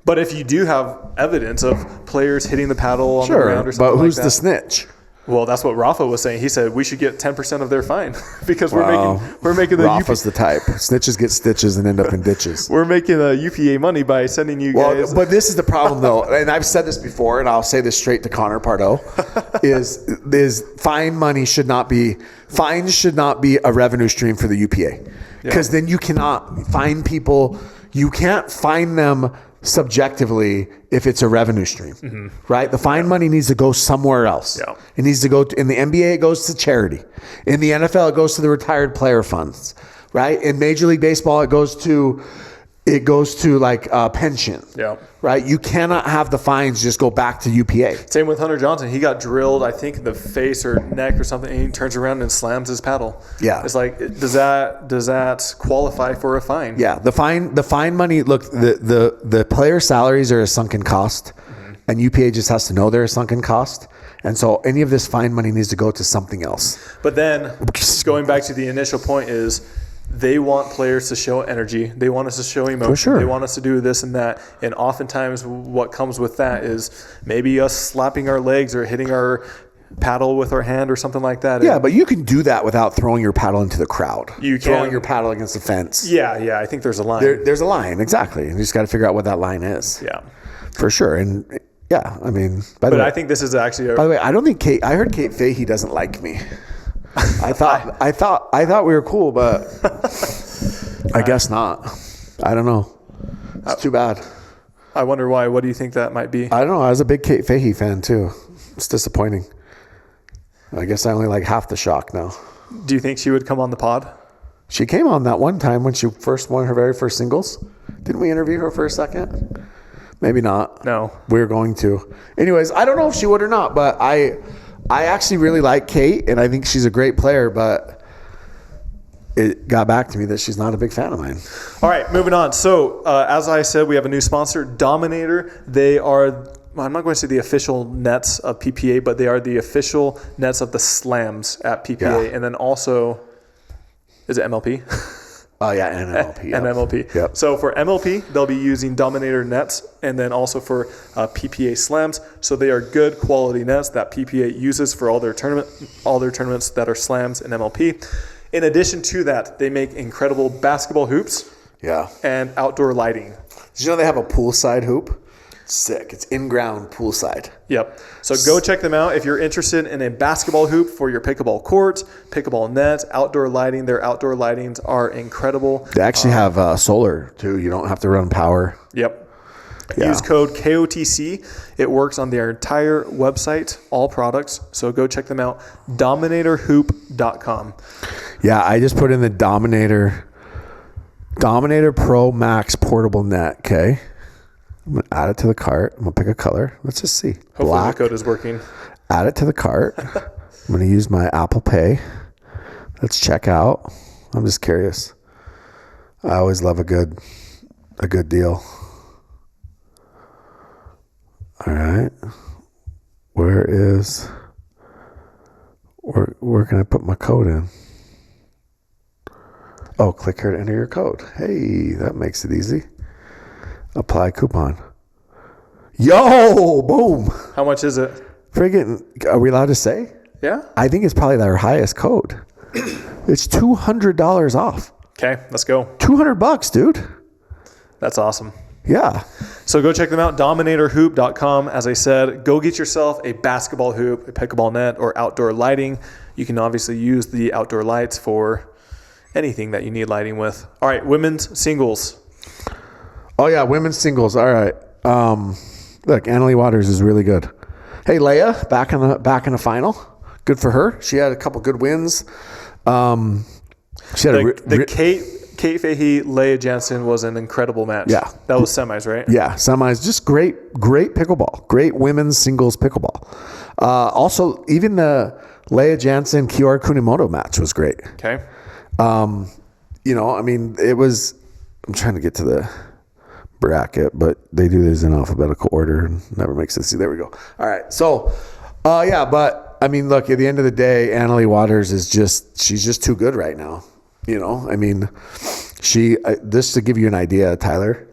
But if you do have evidence of players hitting the paddle on the ground or something like that. But who's the snitch? Well, that's what Rafa was saying. He said we should get 10% of their fine because we're making the Rafa's the type. Snitches get stitches and end up in ditches. We're making a UPA money by sending you guys. But this is the problem, though, and I've said this before, and I'll say this straight to Connor Pardo: is fines should not be a revenue stream for the UPA, because then you cannot fine people. You can't fine them subjectively if it's a revenue stream, right? The fine money needs to go somewhere else. Yeah. It needs to go in the NBA, it goes to charity. In the NFL, it goes to the retired player funds, right? In Major League Baseball, it goes to like pension, right? You cannot have the fines just go back to UPA. Same with Hunter Johnson. He got drilled, I think, in the face or neck or something, and he turns around and slams his paddle. Yeah, it's like, does that qualify for a fine? Yeah, the fine money. Look, the player salaries are a sunken cost, and UPA just has to know they're a sunken cost. And so any of this fine money needs to go to something else. But then going back to the initial point is, they want players to show energy. They want us to show emotion. For sure. They want us to do this and that. And oftentimes what comes with that is maybe us slapping our legs or hitting our paddle with our hand or something like that. Yeah, but you can do that without throwing your paddle into the crowd. You can. Throwing your paddle against the fence. Yeah, I think there's a line. There's a line, exactly. And you just got to figure out what that line is. Yeah. For sure. And yeah, I mean, I think this is actually by the way, I don't think I heard Kate Fahey doesn't like me. I thought we were cool, but I guess not. I don't know. It's too bad. I wonder why. What do you think that might be? I don't know. I was a big Kate Fahey fan too. It's disappointing. I guess I only like half the shock now. Do you think she would come on the pod? She came on that one time when she first won her very first singles. Didn't we interview her for a second? Maybe not. No. We were going to. Anyways, I don't know if she would or not, but I actually really like Kate, and I think she's a great player, but it got back to me that she's not a big fan of mine. All right, moving on. So, as I said, we have a new sponsor, Dominator. They are, I'm not going to say the official nets of PPA, but they are the official nets of the slams at PPA. Yeah. And then also, is it MLP? Oh, yeah, and MLP. And MLP. Yep. So for MLP, they'll be using Dominator nets, and then also for PPA slams. So they are good quality nets that PPA uses for all their tournaments that are slams and MLP. In addition to that, they make incredible basketball hoops. Yeah. And outdoor lighting. Did you know they have a poolside hoop? Sick. It's in-ground poolside. Yep. So go check them out if you're interested in a basketball hoop for your pickleball court, pickleball nets, outdoor lighting. Their outdoor lightings are incredible. They actually have solar too. You don't have to run power. Yep. Yeah. Use code KOTC. It works on their entire website, all products. So go check them out. DominatorHoop.com. Yeah, I just put in the Dominator Pro Max portable net. Okay. I'm going to add it to the cart. I'm going to pick a color. Let's just see. Hopefully Black. The code is working. Add it to the cart. I'm going to use my Apple Pay. Let's check out. I'm just curious. I always love a good deal. All right. Where can I put my code in? Oh, click here to enter your code. Hey, that makes it easy. Apply coupon. Yo, boom. How much is it? Friggin', are we allowed to say? Yeah. I think it's probably their highest code. It's $200 off. Okay, let's go. $200, dude. That's awesome. Yeah. So go check them out, dominatorhoop.com. As I said, go get yourself a basketball hoop, a pickleball net, or outdoor lighting. You can obviously use the outdoor lights for anything that you need lighting with. All right, women's singles. Oh yeah, women's singles. All right. Look, Annalie Waters is really good. Hey, Leia, back in the final. Good for her. She had a couple good wins. She had Kate Fahey, Leia Jansen was an incredible match. Yeah. That was semis, right? Yeah, semis. Just great pickleball. Great women's singles pickleball. Also, even the Leia Jansen Kiora Kunimoto match was great. Okay. It was. I'm trying to get to the bracket, but they do this in alphabetical order and never makes sense. See, there we go. All right. So, but I mean, look, at the end of the day, Annalie Waters she's just too good right now. This to give you an idea, Tyler,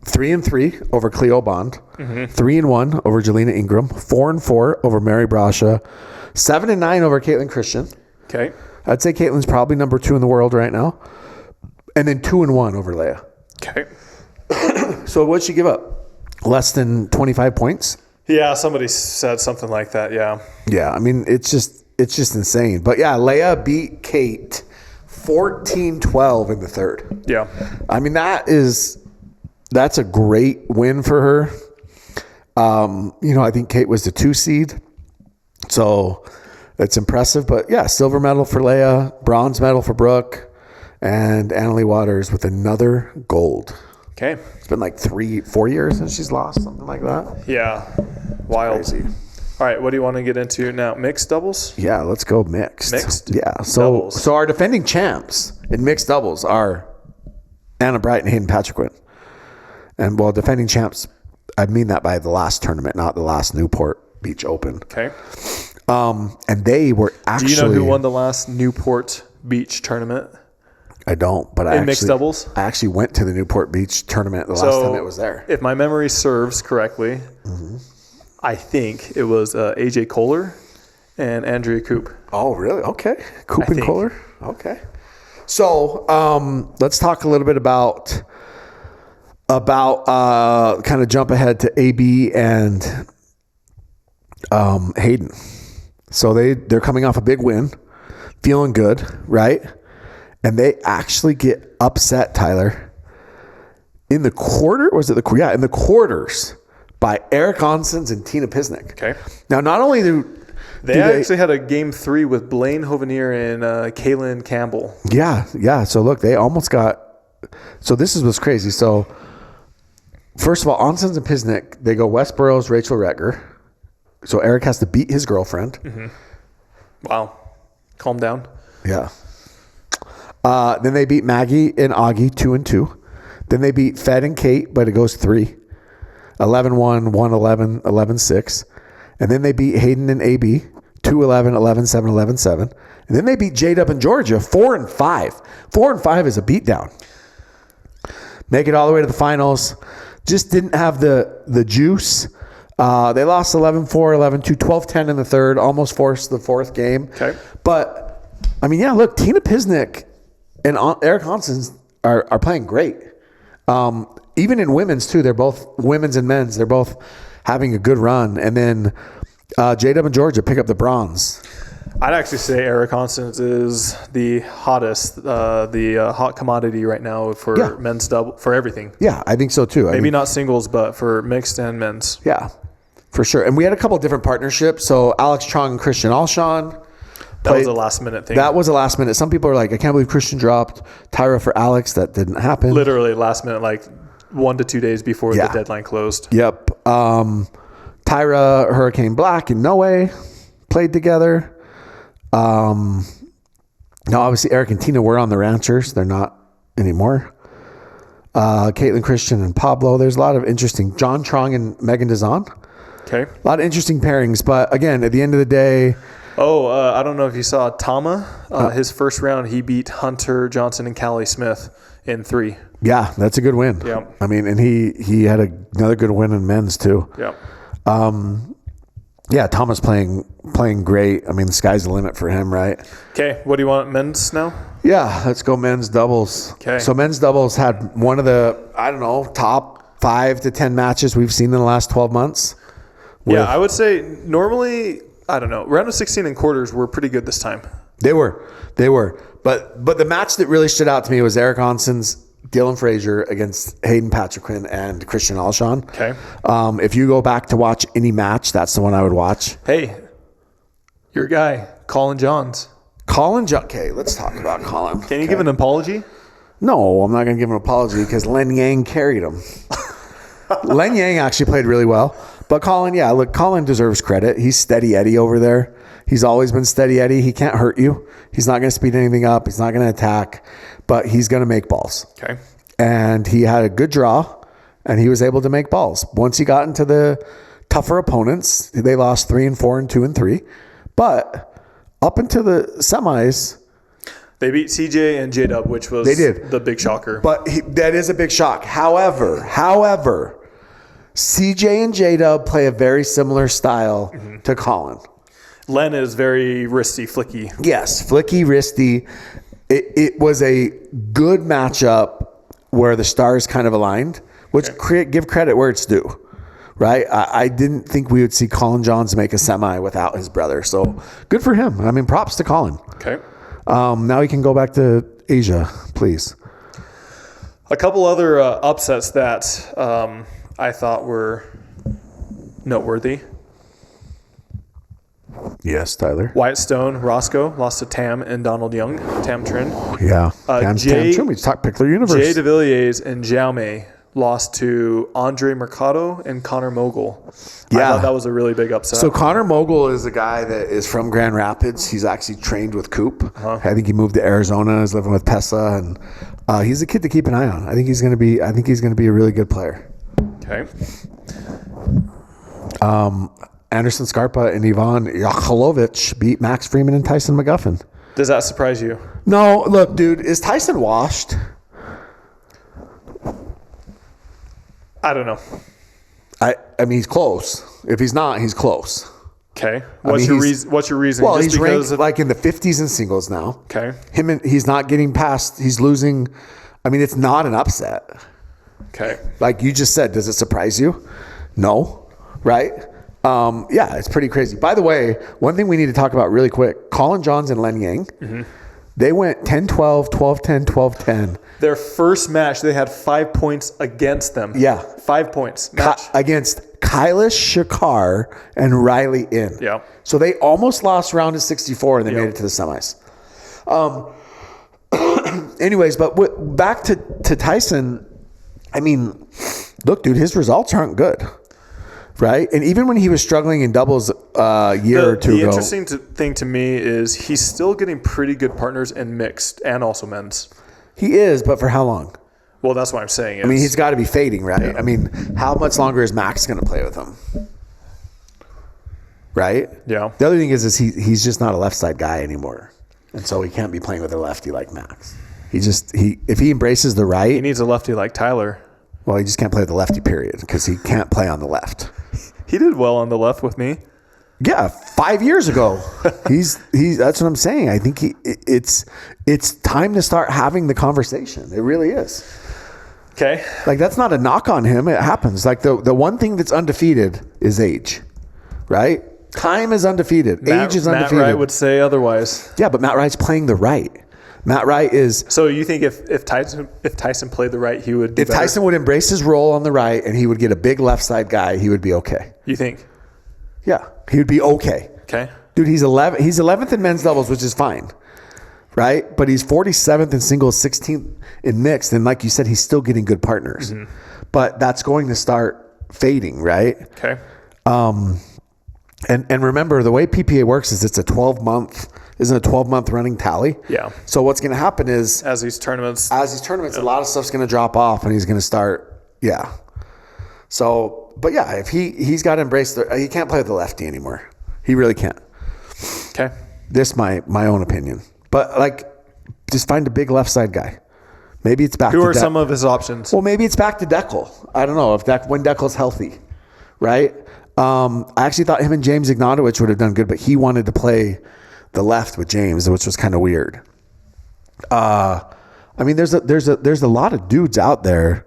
3-3 over Cleo Bond, 3-1 over Jelena Ingram, 4-4 over Mary Brasha, 7-9 over Caitlin Christian. Okay. I'd say Caitlin's probably number 2 in the world right now. And then 2-1 over Leia. Okay. So what'd she give up? Less than 25 points? Yeah, somebody said something like that, yeah. Yeah, I mean, it's just insane. But yeah, Leia beat Kate 14-12 in the third. Yeah. I mean, that's a great win for her. I think Kate was the 2 seed. So it's impressive. But yeah, silver medal for Leia, bronze medal for Brooke, and Annalie Waters with another gold. Okay. It's been like 3-4 years since she's lost, something like that. Yeah. Wild. Crazy. All right, what do you want to get into now? Mixed doubles? Yeah, let's go mixed. Mixed? Yeah. So our defending champs in mixed doubles are Anna Bright and Hayden Patriquin. And defending champs, I mean that by the last tournament, not the last Newport Beach Open. Okay. And they were actually... Do you know who won the last Newport Beach tournament? I don't, but mixed doubles? I actually went to the Newport Beach tournament the last time it was there. If my memory serves correctly, I think it was AJ Kohler and Andrea Koop. Oh, really? Okay. Koop and Kohler? Okay. So let's talk a little bit about kind of jump ahead to AB and Hayden. So they're coming off a big win, feeling good, right? And they actually get upset, Tyler, in the quarter. Was it in the quarters by Eric Onsens and Tina Pisnik. Okay. Now, not only they actually had a game 3 with Blaine Hovenier and Kaylin Campbell. Yeah. So look, they almost got. So this is what's crazy. So first of all, Onsens and Pisnik, they go Westboro's Rachel Retger. So Eric has to beat his girlfriend. Mm-hmm. Wow. Calm down. Yeah. Then they beat Maggie and Augie 2-2. Then they beat Fed and Kate, but it goes 3. 11-1, 1-11, 11-6. And then they beat Hayden and AB 2-11, 11-7, 11-7. And then they beat J-Dub and Georgia 4-5. 4-5 is a beatdown. Make it all the way to the finals. Just didn't have the juice. They lost 11-4, 11-2, 12-10 in the third. Almost forced the fourth game. Okay. But, I mean, yeah, look, Tina Pisnik and Eric Onsens are playing great. Even in women's, too. They're both women's and men's. They're both having a good run. And then J-Dub and Georgia pick up the bronze. I'd actually say Eric Onsens is the hottest, the hot commodity right now for men's double, for everything. Yeah, I think so, too. Maybe not singles, but for mixed and men's. Yeah, for sure. And we had a couple different partnerships. So Alex Trong and Christian Alshon. That was a last minute thing. That was a last minute. Some people are like, I can't believe Christian dropped Tyra for Alex. That didn't happen. Literally last minute, like 1 to 2 days before the deadline closed. Yep. Tyra, Hurricane Black, and Noe played together. Now, obviously, Eric and Tina were on the Ranchers. They're not anymore. Caitlin Christian and Pablo. There's a lot of interesting. John Trong and Megan Dazan. Okay. A lot of interesting pairings. But again, at the end of the day... I don't know if you saw Tama. His first round, he beat Hunter Johnson and Callie Smith in 3. Yeah, that's a good win. Yeah. I mean, and he had another good win in men's too. Yeah. Tama's playing great. I mean, the sky's the limit for him, right? Okay, what do you want men's now? Yeah, let's go men's doubles. Okay. So men's doubles had one of the, top 5 to 10 matches we've seen in the last 12 months. Yeah, I would say normally... I don't know. Round of 16 and quarters were pretty good this time. They were. But the match that really stood out to me was Eric Onsens Dylan Frazier against Hayden Patriquin and Christian Alshon. Okay. If you go back to watch any match, that's the one I would watch. Hey, your guy, Colin Johns. Okay, let's talk about Colin. Can you give an apology? No, I'm not going to give an apology because Len Yang carried him. Len Yang actually played really well. But Colin deserves credit. He's steady Eddie over there. He's always been steady Eddie. He can't hurt you. He's not going to speed anything up. He's not going to attack, but he's going to make balls. Okay. And he had a good draw, and he was able to make balls. Once he got into the tougher opponents, they lost 3-4 and 2-3. But up into the semis, they beat CJ and J-Dub, which was the big shocker. But that is a big shock. However, CJ and J-Dub play a very similar style to Colin. Len is very wristy, flicky. Yes, flicky, wristy. It was a good matchup where the stars kind of aligned, which give credit where it's due, right? I didn't think we would see Colin Johns make a semi without his brother. So good for him. I mean, props to Colin. Okay. Now he can go back to Asia, please. A couple other upsets that I thought were noteworthy. Yes, Tyler. Wyatt Stone, Roscoe lost to Tam and Donald Young. Tam Trin. Yeah. Tam Trin. We talked Pickler Universe. Jay DeVilliers and Jaume lost to Andre Mercado and Connor Mogul. Yeah. I thought that was a really big upset. So Connor Mogul is a guy that is from Grand Rapids. He's actually trained with Coop. I think he moved to Arizona. He's living with Pesa, and he's a kid to keep an eye on. I think he's going to be a really good player. Okay. Anderson Scarpa and Ivan Yachelovich beat Max Freeman and Tyson McGuffin. Does that surprise you? No, look, dude, is Tyson washed? I don't know. I mean, he's close. If he's not, he's close. Okay. What's your reason? Well, he's ranked like in the 50s in singles now. Okay. He's not getting past. He's losing. I mean, it's not an upset. Okay. Like you just said, does it surprise you? No. Right? Yeah, it's pretty crazy. By the way, one thing we need to talk about really quick, Colin Johns and Len Yang, they went 10-12, 12-10, 12-10. Their first match, they had 5 points against them. Yeah. 5 points. Match. Against Kailash Shakar and Riley In. Yeah. So they almost lost round of 64 and they made it to the semis. Anyways, but back to Tyson, I mean, look, dude, his results aren't good. Right? And even when he was struggling in doubles a year or two ago. The interesting thing to me is he's still getting pretty good partners in mixed and also men's. He is, but for how long? Well, that's what I'm saying. I mean, he's got to be fading, right? Yeah. I mean, how much longer is Max going to play with him? Right? Yeah. The other thing is he's just not a left side guy anymore. And so he can't be playing with a lefty like Max. If he embraces the right. He needs a lefty like Tyler. Well, he just can't play with the lefty, period, because he can't play on the left. He did well on the left with me. Yeah, 5 years ago. He's that's what I'm saying. I think it's time to start having the conversation. It really is. Okay. Like, that's not a knock on him. It happens. Like, the one thing that's undefeated is age, right? Time is undefeated. Age is undefeated. Matt Wright would say otherwise. Yeah, but Matt Wright's playing the right. Matt Wright is. So you think if Tyson played the right, he would do better? Tyson would embrace his role on the right and he would get a big left side guy, he would be okay. You think? Yeah, he would be okay. Okay. Dude, he's 11th in men's doubles, which is fine. Right? But he's 47th in singles, 16th in mixed. And like you said, he's still getting good partners. But that's going to start fading, right? Okay. And remember, the way PPA works is it's a 12-month running tally. Yeah. So what's going to happen is as these tournaments, a lot of stuff's going to drop off, and he's going to start. Yeah. So, but yeah, if he's got to embrace he can't play with the lefty anymore. He really can't. Okay. This is my own opinion, but like, just find a big left side guy. Maybe it's back. Who are some of his options? Well, maybe it's back to Deckel. I don't know when Deckel's healthy, right? I actually thought him and James Ignatowicz would have done good, but he wanted to play the left with James, which was kind of weird. I mean, there's a lot of dudes out there.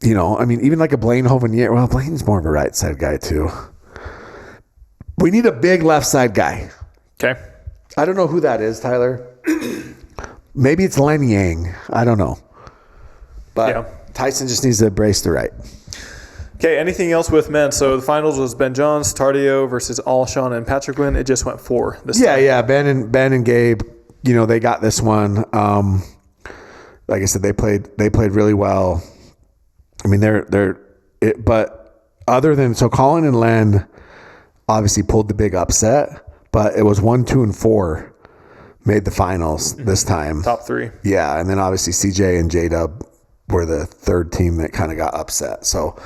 You know, I mean, even like a Blaine Hovenier. Well, Blaine's more of a right side guy too. We need a big left side guy. Okay. I don't know who that is, Tyler. Maybe it's Len Yang. I don't know. But Tyson just needs to embrace the right. Okay, anything else with men? So the finals was Ben Johns, Tardio versus Alshon and Patrick Wynn. It just went 4 this time. Yeah. Ben and Gabe, they got this one. Like I said, they played really well. I mean, but other than, so Colin and Len obviously pulled the big upset, but it was 1, 2, and 4 made the finals this time. Top 3. Yeah. And then obviously CJ and J-Dub were the third team that kind of got upset. So,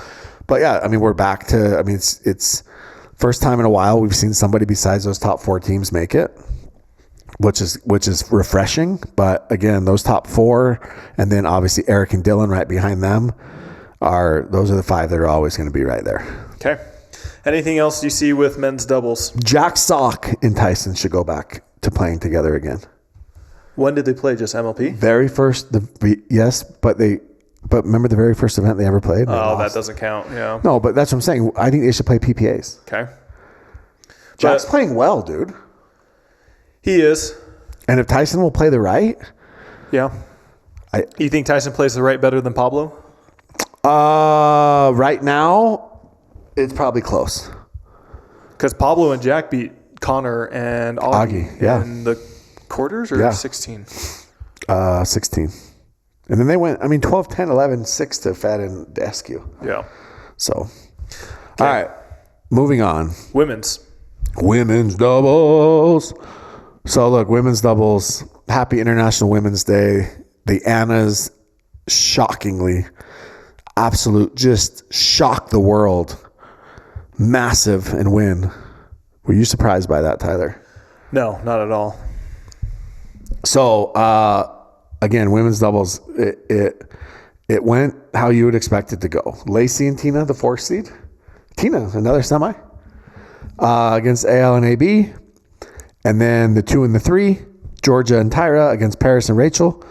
but yeah, I mean, we're back to, I mean, it's first time in a while we've seen somebody besides those top 4 teams make it, which is refreshing. But again, those top 4, and then obviously Eric and Dylan right behind them those are the 5 that are always going to be right there. Okay. Anything else you see with men's doubles? Jack Sock and Tyson should go back to playing together again. When did they play? Just MLP? Very first, yes, but remember the very first event they ever played? Oh, that doesn't count. Yeah. No, but that's what I'm saying. I think they should play PPAs. Okay. Jack's playing well, dude. He is. And if Tyson will play the right. Yeah. You think Tyson plays the right better than Pablo? Right now, it's probably close. Because Pablo and Jack beat Connor and Augie in the quarters or 16? 16. And then they went, 12, 10, 11, 6 to Fed and Deskew. Yeah. So, all right, moving on. Women's doubles. So, look, women's doubles. Happy International Women's Day. The Annas, shockingly, just shocked the world. Massive and win. Were you surprised by that, Tyler? No, not at all. So, again, women's doubles, it went how you would expect it to go. Lacey and Tina, the 4th seed. Tina, another semi. Against AL and AB. And then the 2 and the 3, Georgia and Tyra against Paris and Rachel.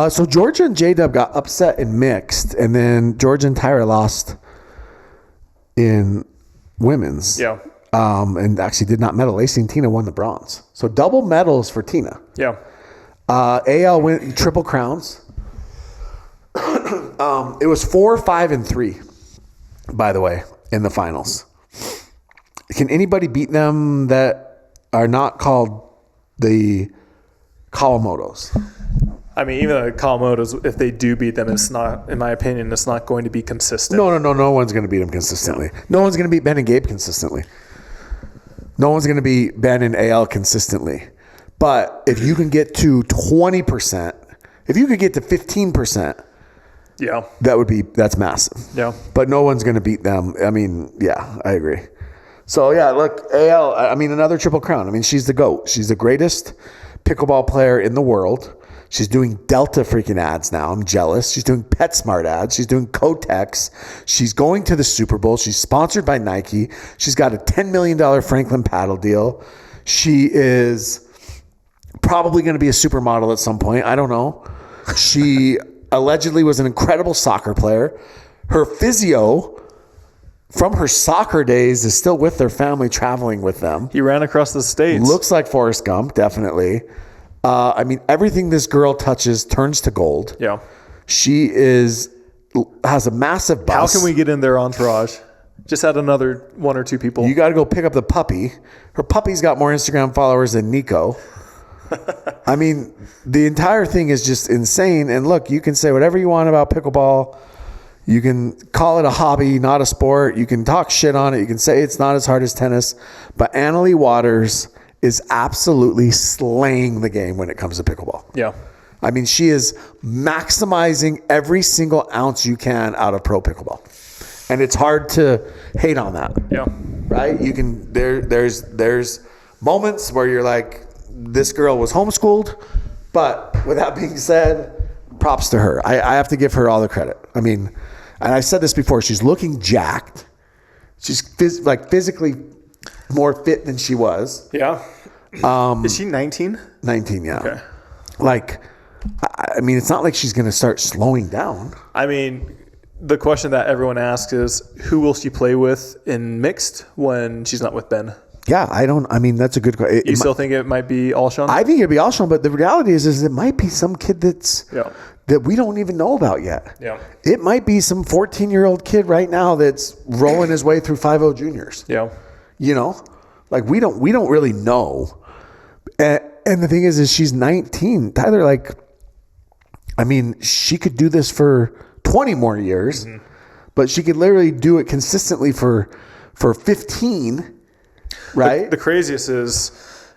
So Georgia and J-Dub got upset in mixed, and then Georgia and Tyra lost in women's. Yeah. And actually did not medal. Lacey and Tina won the bronze. So double medals for Tina. Yeah. AL went triple crowns. It was 4, 5, and 3, by the way, in the finals. Can anybody beat them that are not called the Kawamotos? I mean, even the Kawamotos, if they do beat them, it's not, in my opinion, it's not going to be consistent. No one's going to beat them consistently. No one's going to beat Ben and Gabe consistently. No one's going to beat Ben and AL consistently. But if you can get to 20%, if you could get to 15%, yeah, that's massive. Yeah. But no one's going to beat them. I mean, yeah, I agree. So, yeah, look, AL, another triple crown. I mean, she's the GOAT. She's the greatest pickleball player in the world. She's doing Delta freaking ads now. I'm jealous. She's doing PetSmart ads. She's doing Kotex. She's going to the Super Bowl. She's sponsored by Nike. She's got a $10 million Franklin paddle deal. She is probably going to be a supermodel at some point. I don't know. She allegedly was an incredible soccer player. Her physio from her soccer days is still with their family, traveling with them. He ran across the states. Looks like Forrest Gump, definitely. Everything this girl touches turns to gold. Yeah. She has a massive bust. How can we get in their entourage? Just add another 1 or 2 people. You got to go pick up the puppy. Her puppy's got more Instagram followers than Nico. The entire thing is just insane. And look, you can say whatever you want about pickleball. You can call it a hobby, not a sport. You can talk shit on it. You can say it's not as hard as tennis. But Annalie Waters is absolutely slaying the game when it comes to pickleball. Yeah. She is maximizing every single ounce you can out of pro pickleball. And it's hard to hate on that. Yeah. Right? You can there's moments where you're like, this girl was homeschooled, but with that being said, props to her. I have to give her all the credit. And I've said this before, she's looking jacked. She's physically more fit than she was. Yeah. Is she 19? 19, yeah. Okay. It's not like she's going to start slowing down. The question that everyone asks is, who will she play with in mixed when she's not with Ben? Yeah, I mean, that's a good question. You still think it might be Alshon? I think it'd be Alshon, but the reality is it might be some kid that we don't even know about yet. Yeah. It might be some 14-year-old kid right now that's rolling his way through 5-0 juniors. Yeah. You know, like we don't really know. And the thing is she's 19. Tyler, like, I mean, she could do this for 20 more years, but she could literally do it consistently for 15. Right. The craziest is,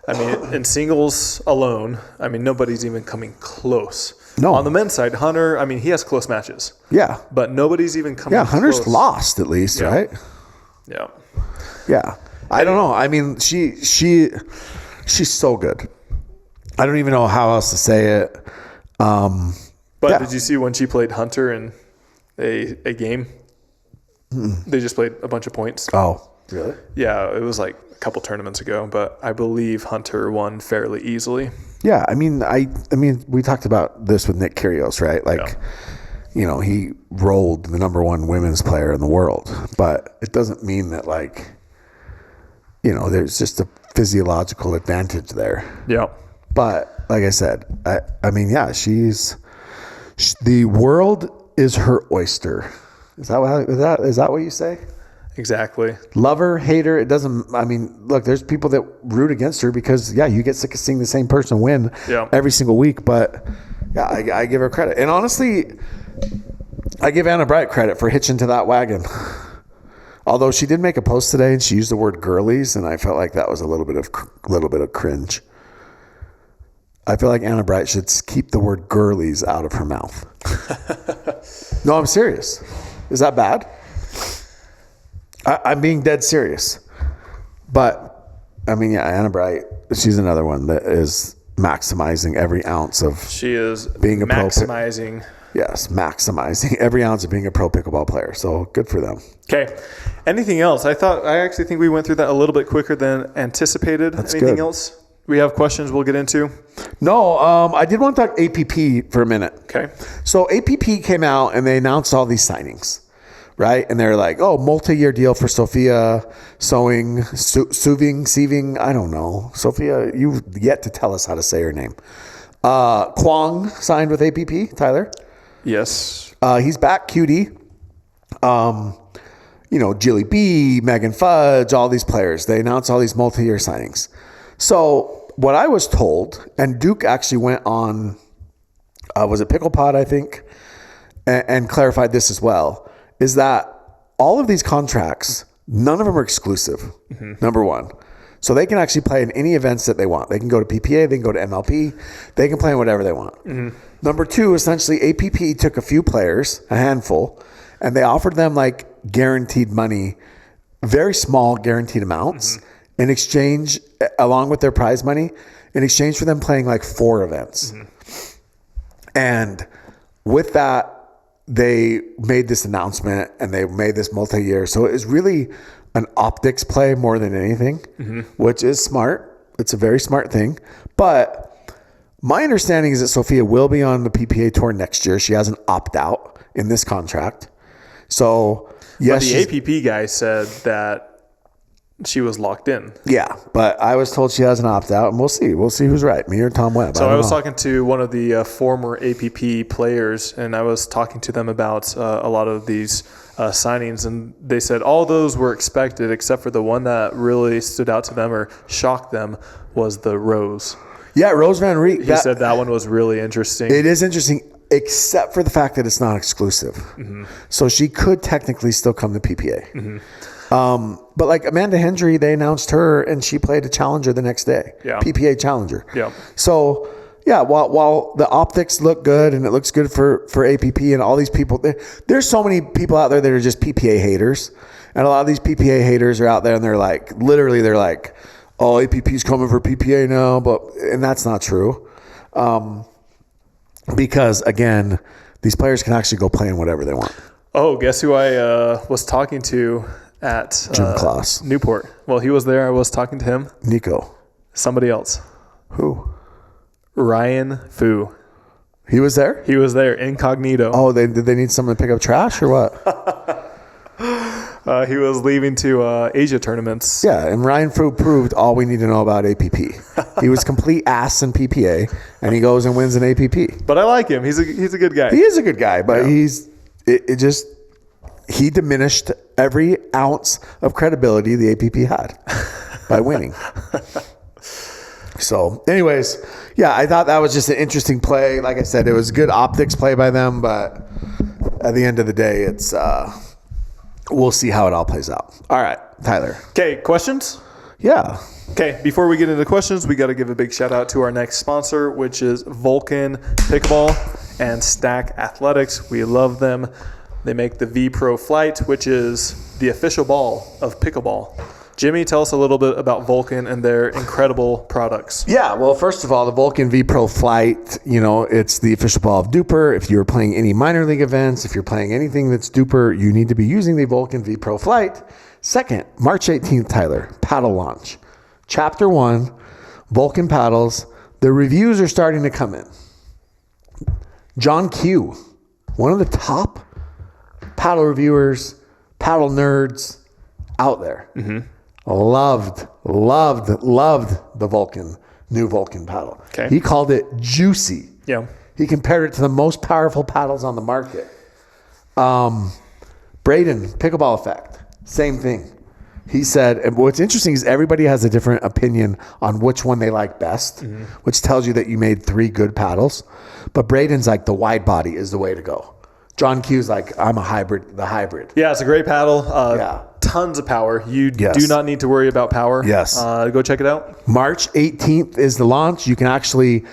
I mean, in singles alone, I mean, nobody's even coming close. No. On the men's side, Hunter, I mean, he has close matches. Yeah. But nobody's even coming close. Yeah, Hunter's lost at least, right? Yeah. Yeah. I don't know. I mean, she's so good. I don't even know how else to say it. But did you see when she played Hunter in a game? They just played a bunch of points. Oh, really? Yeah, it was like a couple tournaments ago, but I believe Hunter won fairly easily. Yeah, I mean, we talked about this with Nick Kyrgios, right? Like, you know, he rolled the number one women's player in the world, but it doesn't mean that, like, you know, there's just a physiological advantage there. Yeah. But like I said, I mean, yeah, the world is her oyster. Is that what you say? Exactly. Love her, hate her. It doesn't, I mean, look, there's people that root against her because, you get sick of seeing the same person win every single week. But, yeah, I give her credit. And honestly, I give Anna Bright credit for hitching to that wagon. Although she did make a post today and she used the word girlies, and I felt like that was a little bit of cringe. I feel like Anna Bright should keep the word girlies out of her mouth. No, I'm serious. Is that bad? I'm being dead serious. But, I mean, yeah, Anna Bright, she's another one that is maximizing every ounce of being a maximizing. Yes, maximizing every ounce of being a pro pickleball player. So good for them. Okay. Anything else? I actually think we went through that a little bit quicker than anticipated. That's Anything good. else? We have questions we'll get into? No, I did want to talk APP for a minute. Okay. So APP came out and they announced all these signings, right? And they're like, oh, multi-year deal for Sophia Sieving. I don't know. Sophia, you've yet to tell us how to say her name. Kwong signed with APP, Tyler. Yes. He's back, QD. You know, Jilly B, Megan Fudge, all these players. They announced all these multi-year signings. So what I was told, and Duke actually went on, was it PicklePod, I think, and clarified this as well, is that all of these contracts, none of them are exclusive, number one. So they can actually play in any events that they want. They can go to PPA, they can go to MLP, they can play in whatever they want. Number two, essentially, APP took a few players, a handful, and they offered them like guaranteed money, very small guaranteed amounts, in exchange, along with their prize money, in exchange for them playing like 4 events. And with that, they made this announcement and they made this multi-year. So it was really an optics play more than anything, which is smart. It's a very smart thing. But my understanding is that Sophia will be on the PPA tour next year. She has an opt-out in this contract. So, yes. But the APP guy said that she was locked in. Yeah, but I was told she has an opt-out, and we'll see. We'll see who's right, me or Tom Webb. So I was talking to one of the former APP players, and I was talking to them about a lot of these signings, and they said all those were expected, except for the one that really stood out to them or shocked them was the Rose. Yeah, Rose Van Riet. He said that one was really interesting. It is interesting, except for the fact that it's not exclusive. So she could technically still come to PPA. But like Amanda Hendry, they announced her and she played a challenger the next day. Yeah. PPA challenger. Yeah. So yeah, while the optics look good and it looks good for APP and all these people, there's so many people out there that are just PPA haters. And a lot of these PPA haters are out there and they're like, oh, APP's coming for PPA now, and that's not true. Because again, these players can actually go play in whatever they want. Oh, guess who I was talking to at Jim Klaus. Newport. Well, he was there. I was talking to him. Nico. Somebody else. Who? Ryan Fu. He was there? He was there, incognito. Oh, did they need someone to pick up trash or what? He was leaving to Asia tournaments. Yeah, and Ryan Fu proved all we need to know about APP. He was complete ass in PPA, and he goes and wins an APP. But I like him. He's a good guy. He is a good guy, but he diminished every ounce of credibility the APP had by winning. So, anyways, yeah, I thought that was just an interesting play. Like I said, it was good optics play by them, but at the end of the day, it's we'll see how it all plays out. All right, Tyler. Okay, questions? Yeah. Okay, before we get into questions, we got to give a big shout out to our next sponsor, which is Vulcan Pickleball and Stack Athletics. We love them. They make the V Pro Flight, which is the official ball of pickleball. Jimmy, tell us a little bit about Vulcan and their incredible products. Yeah, well, first of all, the Vulcan V Pro Flight, it's the official ball of Duper. If you're playing any minor league events, if you're playing anything that's Duper, you need to be using the Vulcan V Pro Flight. Second, March 18th, Tyler, paddle launch. Chapter 1, Vulcan paddles. The reviews are starting to come in. John Q, one of the top paddle reviewers, paddle nerds out there. Mm-hmm. Loved the Vulcan, new Vulcan paddle. Okay. He called it juicy. Yeah. He compared it to the most powerful paddles on the market. Braden, pickleball effect, same thing. He said, and what's interesting is everybody has a different opinion on which one they like best, which tells you that you made 3 good paddles. But Braden's like, the wide body is the way to go. John Q's like, I'm the hybrid. Yeah, it's a great paddle. Yeah. Tons of power. You do not need to worry about power. Yes. Go check it out. March 18th is the launch. You can actually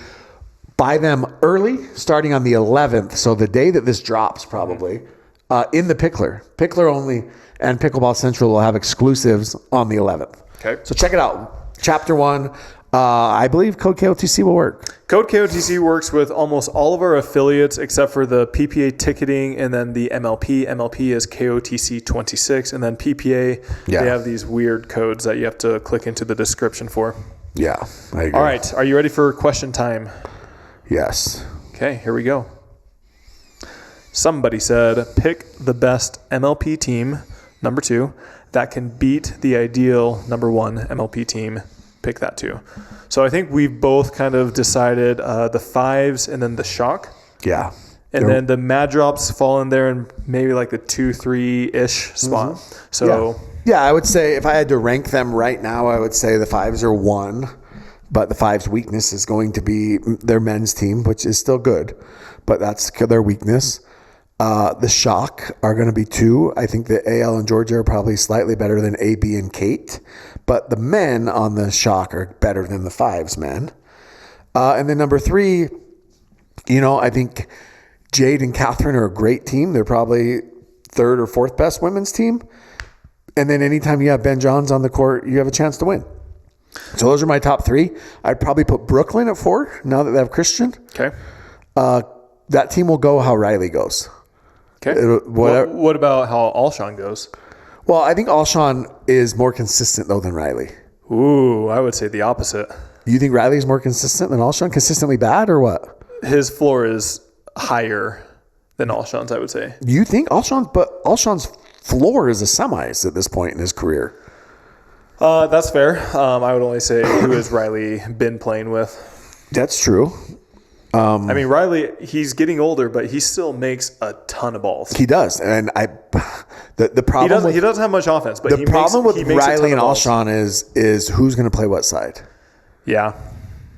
buy them early, starting on the 11th. So the day that this drops, probably, in the Pickler only, and Pickleball Central will have exclusives on the 11th. Okay. So check it out. Chapter 1. I believe code KOTC will work. Code KOTC works with almost all of our affiliates except for the PPA ticketing and then the MLP. MLP is KOTC 26, and then PPA, they have these weird codes that you have to click into the description for. Yeah, I agree. All right, are you ready for question time? Yes. Okay, here we go. Somebody said, pick the best MLP team, number 2, that can beat the ideal number 1 MLP team. Pick that too. So I think we've both kind of decided the 5s and then the shock. Yeah. And then the mad drops fall in there and maybe like the 2-3-ish spot. Mm-hmm. So yeah, I would say if I had to rank them right now, I would say the 5s are 1, but the 5's weakness is going to be their men's team, which is still good, but that's their weakness. The shock are going to be 2. I think the AL and Georgia are probably slightly better than AB and Kate, but the men on the shock are better than the 5's men. And then number 3, I think Jade and Catherine are a great team. They're probably 3rd or 4th best women's team. And then anytime you have Ben Johns on the court, you have a chance to win. So those are my top 3. I'd probably put Brooklyn at 4 now that they have Christian. Okay. That team will go how Riley goes. Okay. What about how Alshon goes? Well, I think Alshon is more consistent, though, than Riley. Ooh, I would say the opposite. You think Riley's more consistent than Alshon? Consistently bad or what? His floor is higher than Alshon's, I would say. You think Alshon's floor is a semis at this point in his career. That's fair. I would only say who has Riley been playing with. That's true. I mean, Riley, he's getting older, but he still makes a ton of balls. He does, and the problem he doesn't have much offense, but the problem with Riley and Alshon is who's going to play what side. Yeah,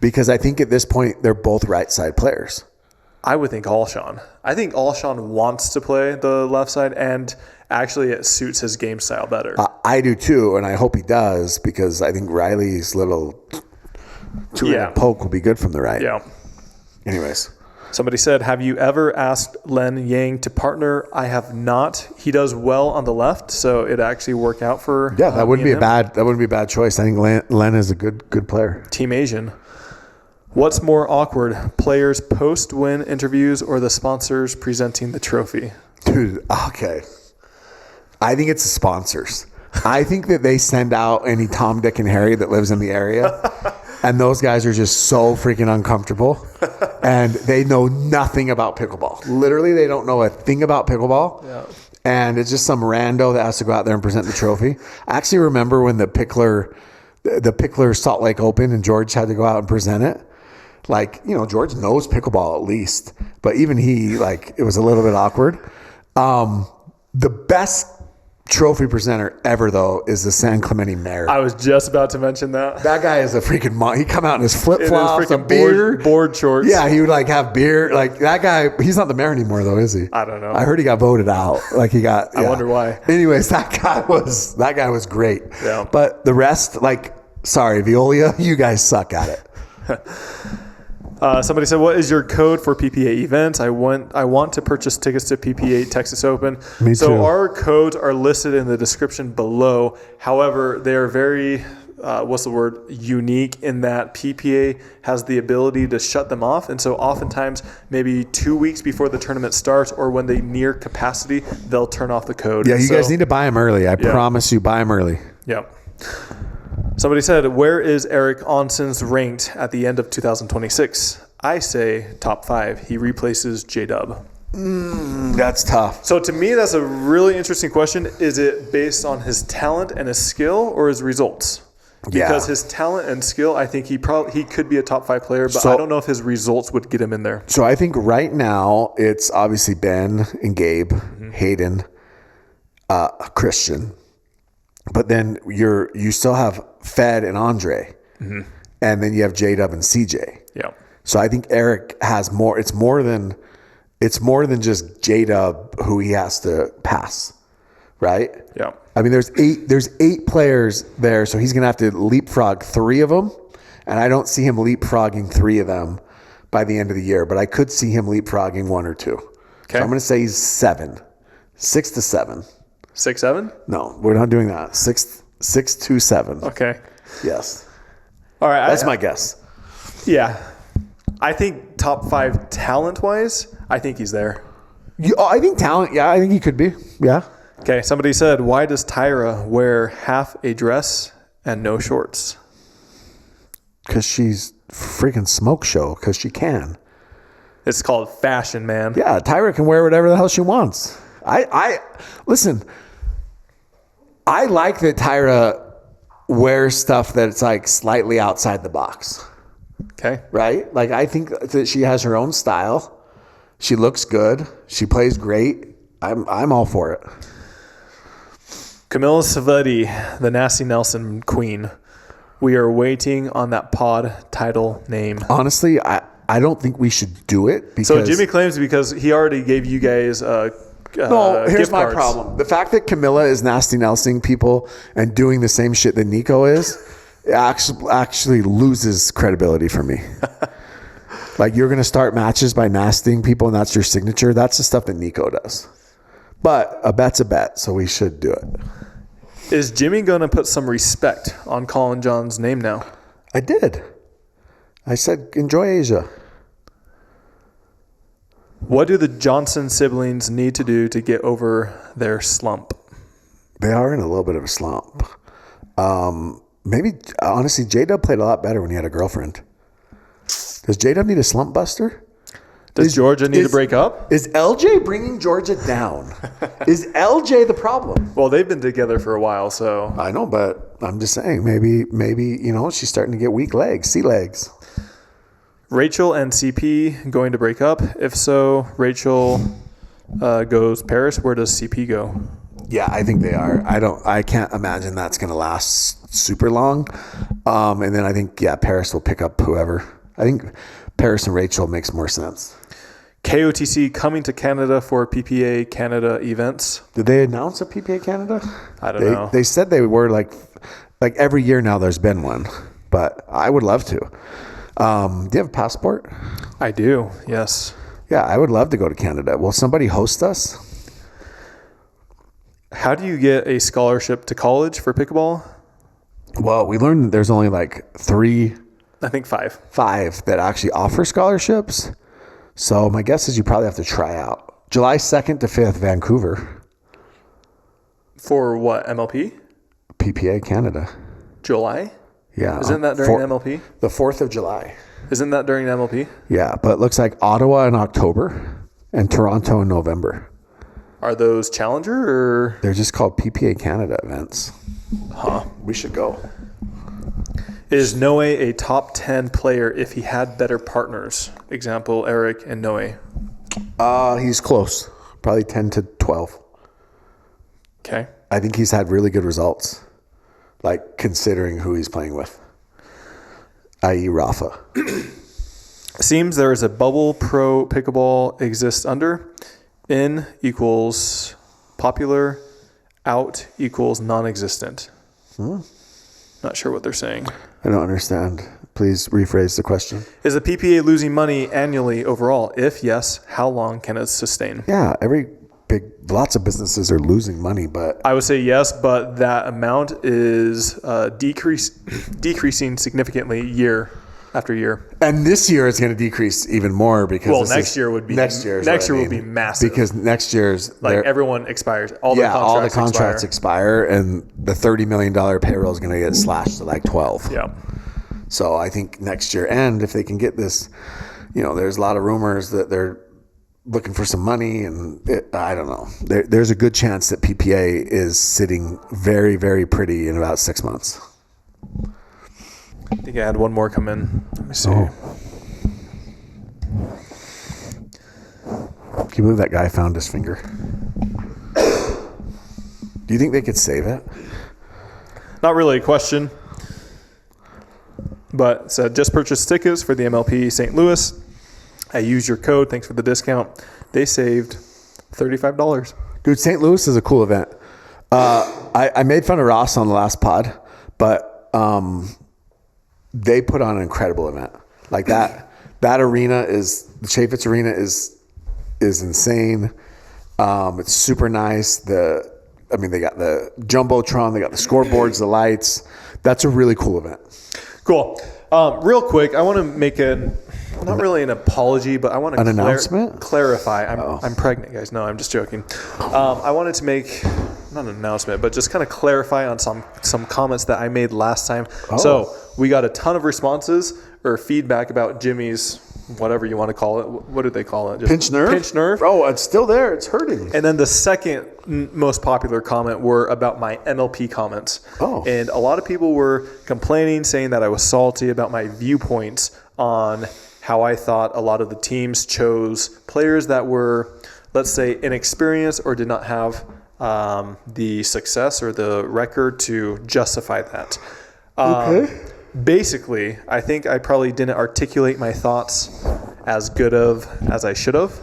because I think at this point they're both right side players. I would think Alshon. I think Alshon wants to play the left side, and actually it suits his game style better. I do too, and I hope he does because I think Riley's little two-handed poke will be good from the right. Yeah. Anyways. Somebody said, have you ever asked Len Yang to partner? I have not. He does well on the left, so it actually worked out for that wouldn't be a bad choice. I think Len is a good player. Team Asian. What's more awkward, players post-win interviews or the sponsors presenting the trophy? Dude, okay. I think it's the sponsors. I think that they send out any Tom, Dick, and Harry that lives in the area. And those guys are just so freaking uncomfortable. And they know nothing about pickleball. Literally, they don't know a thing about pickleball. Yeah. And it's just some rando that has to go out there and present the trophy. I actually remember when the Pickler Salt Lake Open and George had to go out and present it. Like, you know, George knows pickleball at least, but even he, like, it was a little bit awkward. The best trophy presenter ever, though, is the San Clemente Mayor. I was just about to mention that. That guy is a freaking he come out in his flip-flops, a beer. Board shorts. Yeah, he would like have beer. Like that guy, he's not the mayor anymore though, is he? I don't know. I heard he got voted out. Like he got. I wonder why. Anyways, that guy was great. Yeah. But the rest, like, sorry, Veolia, you guys suck at it. Somebody said, "What is your code for PPA events? I want to purchase tickets to PPA Texas Open." Me so too. Our codes are listed in the description below. However, they are very unique in that PPA has the ability to shut them off, and so oftentimes maybe 2 weeks before the tournament starts or when they near capacity, they'll turn off the code. Yeah, you guys need to buy them early. I promise you, buy them early. Yep. Somebody said, "Where is Eric Onson's ranked at the end of 2026? I say top 5. He replaces J-Dub. That's tough. So to me, that's a really interesting question. Is it based on his talent and his skill or his results? Because his talent and skill, I think he could be a top 5 player, but I don't know if his results would get him in there. So I think right now it's obviously Ben and Gabe, Hayden, Christian. But then you still have Fed and Andre, and then you have J-Dub and CJ. Yeah. So I think Eric has more. It's more than just J-Dub who he has to pass, right? Yeah. I mean, there's 8 players there, so he's gonna have to leapfrog 3 of them, and I don't see him leapfrogging 3 of them by the end of the year. But I could see him leapfrogging 1 or 2. Okay. So I'm gonna say he's 6 to 7. 6, 7? No, we're not doing that. 6 to 7. Okay. Yes. All right. That's my guess. Yeah. I think top 5 talent-wise, I think he's there. I think talent, yeah, I think he could be. Yeah. Okay. Somebody said, "Why does Tyra wear half a dress and no shorts?" Because she's freaking smoke show, because she can. It's called fashion, man. Yeah, Tyra can wear whatever the hell she wants. Listen, I like that Tyra wears stuff that's like slightly outside the box. Okay. Right? Like, I think that she has her own style. She looks good. She plays great. I'm all for it. Camilla Savetti, the Nasty Nelson queen. We are waiting on that pod title name. Honestly, I don't think we should do it. Because so Jimmy claims because he already gave you guys no, here's my cards. problem. The fact that Camilla is Nasty Nelson people and doing the same shit that Nico is actually loses credibility for me. Like, you're going to start matches by nastying people and that's your signature. That's the stuff that Nico does. But a bet's a bet, so we should do it. Is Jimmy going to put some respect on Colin John's name now? I did. I said, enjoy Asia. What do the Johnson siblings need to do to get over their slump? They are in a little bit of a slump. Maybe, honestly, J-Dub played a lot better when he had a girlfriend. Does J-Dub need a slump buster? Does Georgia need to break up? Is LJ bringing Georgia down? Is LJ the problem? Well, they've been together for a while, so. I know, but I'm just saying, maybe she's starting to get weak legs, sea legs. Rachel and CP going to break up? If so, Rachel goes Paris. Where does CP go? Yeah, I think they are. I can't imagine that's going to last super long. And then I think, Paris will pick up whoever. I think Paris and Rachel makes more sense. KOTC coming to Canada for PPA Canada events. Did they announce a PPA Canada? I don't know. They said they were like every year now there's been one, but I would love to. Do you have a passport? I do, yes. Yeah, I would love to go to Canada. Will somebody host us? How do you get a scholarship to college for pickleball? Well, we learned that there's only like 3... I think 5 that actually offer scholarships. So my guess is you probably have to try out. July 2nd to 5th, Vancouver. For what, MLP? PPA Canada. July? Yeah. Isn't that during MLP? The 4th of July. Isn't that during MLP? Yeah, but it looks like Ottawa in October and Toronto in November. Are those Challenger or? They're just called PPA Canada events. Huh. We should go. Is Noe a top 10 player if he had better partners? Example, Eric and Noe. He's close. Probably 10 to 12. Okay. I think he's had really good results, like considering who he's playing with, i.e. Rafa. Seems there is a bubble pro pickleball exists under. In equals popular, out equals non-existent. Not sure what they're saying. I don't understand. Please rephrase the question. Is the PPA losing money annually overall? If yes, how long can it sustain? Yeah, lots of businesses are losing money, but I would say yes, but that amount is decreasing significantly year after year. And this year it's going to decrease even more because next year will be massive because next year's everyone expires. All the contracts expire, and the $30 million payroll is going to get slashed to like 12. Yeah. So I think next year, and if they can get this, there's a lot of rumors that they're looking for some money, and I don't know. There's a good chance that PPA is sitting very, very pretty in about 6 months. I think I had one more come in. Let me see. Oh. Can you believe that guy found his finger? Do you think they could save it? Not really a question. But said, just purchased tickets for the MLP St. Louis. I used your code. Thanks for the discount. They saved $35. Dude, St. Louis is a cool event. I made fun of Ross on the last pod, but they put on an incredible event. Like that arena the Chaffetz Arena is insane. It's super nice. They got the Jumbotron, they got the scoreboards, the lights. That's a really cool event. Cool. Real quick, I want to make not really an apology, but I want to announcement? Clarify. I'm pregnant, guys. No, I'm just joking. I wanted to make not an announcement, but just kind of clarify on some comments that I made last time. Oh. So we got a ton of responses or feedback about Jimmy's, whatever you want to call it. What do they call it? Just pinch nerve? Pinch nerve. Oh, it's still there. It's hurting. And then the second most popular comment were about my MLP comments. Oh. And a lot of people were complaining, saying that I was salty about my viewpoints on how I thought a lot of the teams chose players that were, let's say, inexperienced or did not have the success or the record to justify that. Okay. Basically, I think I probably didn't articulate my thoughts as good as I should have.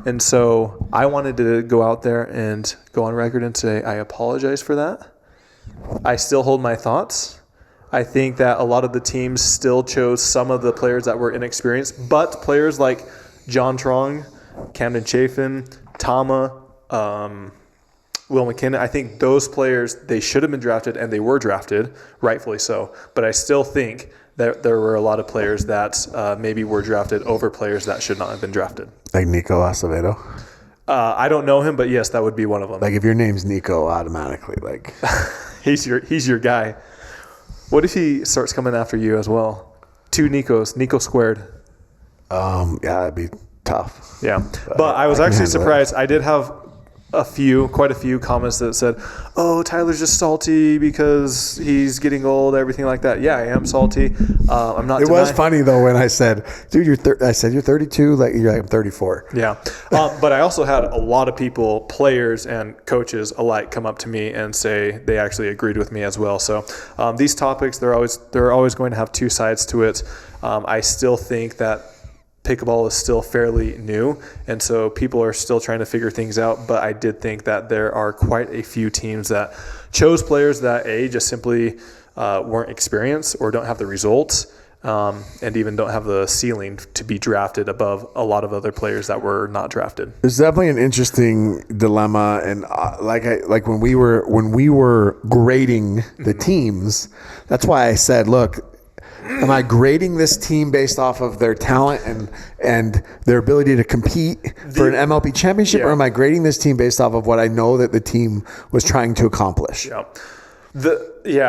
And so I wanted to go out there and go on record and say I apologize for that. I still hold my thoughts. I think that a lot of the teams still chose some of the players that were inexperienced, but players like John Trong, Camden Chafin, Tama, Will McKinnon, I think those players, they should have been drafted, and they were drafted, rightfully so. But I still think that there were a lot of players that maybe were drafted over players that should not have been drafted. Like Nico Acevedo? I don't know him, but yes, that would be one of them. Like if your name's Nico, automatically, like he's your guy. What if he starts coming after you as well? 2 Nicos, Nico squared. Yeah, that'd be tough. Yeah, but I was actually surprised. I did have quite a few comments that said, "Oh, Tyler's just salty because he's getting old," everything like that. Yeah, I am salty. I'm not. It was funny though when I said, "Dude, I said you're 32." Like you're like, I'm 34. Yeah, but I also had a lot of people, players and coaches alike, come up to me and say they actually agreed with me as well. So these topics, they're always going to have two sides to it. I still think that pickleball is still fairly new, and so people are still trying to figure things out. But I did think that there are quite a few teams that chose players that just simply weren't experienced or don't have the results, and even don't have the ceiling to be drafted above a lot of other players that were not drafted. There's definitely an interesting dilemma, and like when we were grading the teams, that's why I said, look, am I grading this team based off of their talent and their ability to compete for an MLP championship, or am I grading this team based off of what I know that the team was trying to accomplish? Yeah.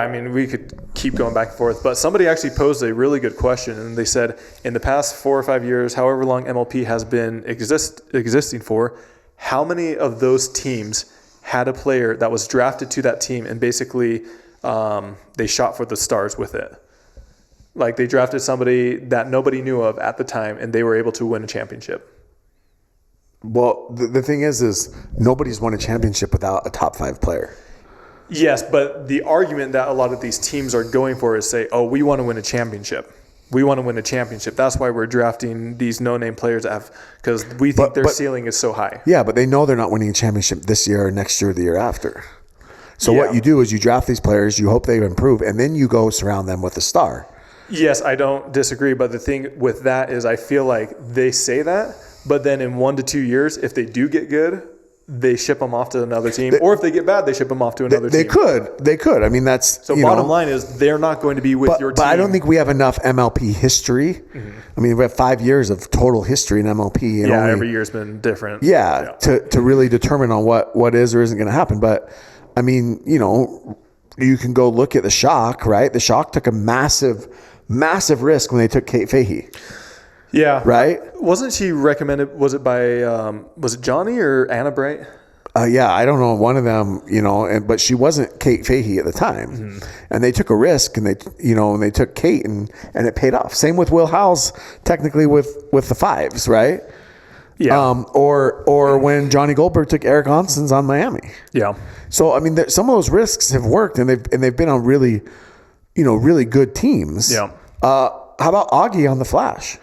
I mean, we could keep going back and forth, but somebody actually posed a really good question, and they said, in the past 4 or 5 years, however long MLP has been existing for, how many of those teams had a player that was drafted to that team and basically they shot for the stars with it? Like they drafted somebody that nobody knew of at the time and they were able to win a championship. Well, the thing is nobody's won a championship without a top 5 player. Yes, but the argument that a lot of these teams are going for is say, oh, we want to win a championship. We want to win a championship. That's why we're drafting these no-name players because we think their ceiling is so high. Yeah, but they know they're not winning a championship this year or next year or the year after. So what you do is you draft these players, you hope they improve, and then you go surround them with a star. Yes, I don't disagree, but the thing with that is I feel like they say that, but then in 1 to 2 years, if they do get good, they ship them off to another team. Or if they get bad, they ship them off to another team. They could. I mean, that's... So bottom line is they're not going to be with your team. But I don't think we have enough MLP history. Mm-hmm. I mean, we have 5 years of total history in MLP. And every year's been different. Yeah, to really determine on what is or isn't going to happen. But, I mean, you can go look at the Shock, right? The Shock took a massive risk when they took Kate Fahey. Yeah. Right? Wasn't she recommended, was it by, was it Johnny or Anna Bright? Yeah, I don't know, one of them, but she wasn't Kate Fahey at the time. Mm-hmm. And they took a risk and they took Kate and it paid off. Same with Will Howes, technically with the 5s, right? Yeah. Or when Johnny Goldberg took Eric Onsons on Miami. Yeah. So, I mean, some of those risks have worked and they've been on really, really good teams. Yeah. How about Augie on the Flash?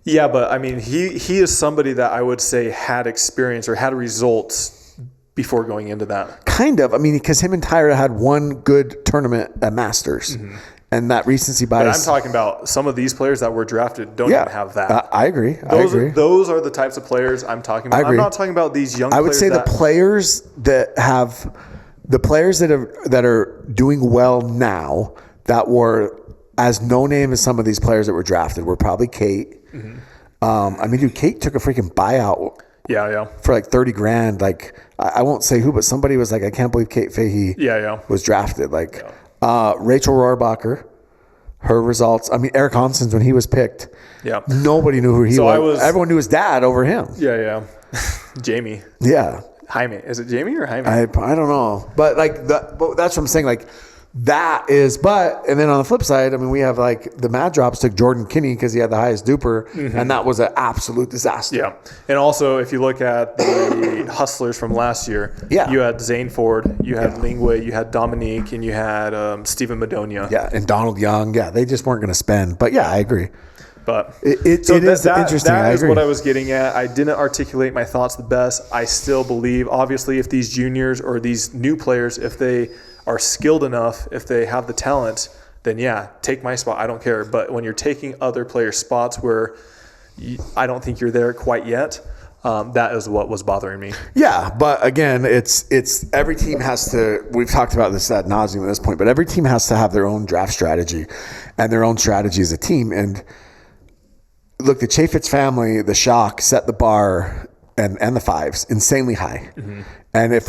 Yeah, but I mean, he is somebody that I would say had experience or had results before going into that. Kind of. I mean, because him and Tyra had one good tournament at Masters. Mm-hmm. And that recency bias. But I'm talking about some of these players that were drafted don't even have that. I agree. Those are the types of players I'm talking about. I'm not talking about these young players. I would say the players that are doing well now that were as no name as some of these players that were drafted were probably Kate. Mm-hmm. I mean, dude, Kate took a freaking buyout. Yeah. For like $30,000. Like, I won't say who, but somebody was like, I can't believe Kate Fahey was drafted. Like, Rachel Rohrbacher, her results. I mean, Eric Onsons, when he was picked, nobody knew who he was. Everyone knew his dad over him. Yeah. Jamie. Yeah. Jaime. Is it Jamie or Jaime? I don't know. But like, but that's what I'm saying. Like, that is, and then on the flip side, I mean, we have like the Mad Drops took Jordan Kinney because he had the highest duper, and that was an absolute disaster. Yeah. And also, if you look at the Hustlers from last year, you had Zane Ford, you had Lingwei, you had Dominique, and you had Stephen Madonia. Yeah, and Donald Young. Yeah, they just weren't going to spend. But yeah, I agree. But it is interesting. That is what I was getting at. I didn't articulate my thoughts the best. I still believe, obviously, if these juniors or these new players, if they are skilled enough, if they have the talent, then take my spot. I don't care. But when you're taking other players' spots where I don't think you're there quite yet, that is what was bothering me. Yeah, but again, it's every team has to. We've talked about this ad nauseum at this point, but every team has to have their own draft strategy and their own strategy as a team. And look, the Chaffetz family, the Shock, set the bar and the 5s insanely high. Mm-hmm. And if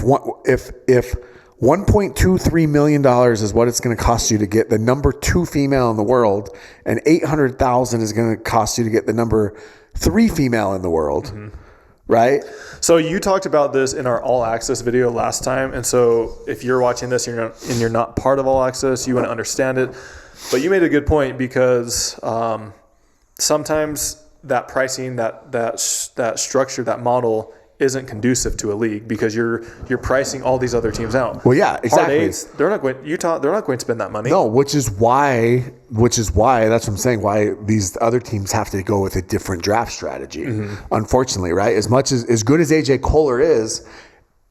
$1.23 million is what it's going to cost you to get the number 2 female in the world, and $800,000 is going to cost you to get the number 3 female in the world, right? So you talked about this in our All Access video last time, and so if you're watching this and you're not part of All Access, you want to understand it. But you made a good point because sometimes that pricing, that structure, that model isn't conducive to a league because you're pricing all these other teams out. Well, yeah, exactly. Hard 8s, they're not going to spend that money. No, which is why that's what I'm saying, why these other teams have to go with a different draft strategy. Mm-hmm. Unfortunately, right? As good as AJ Kohler is,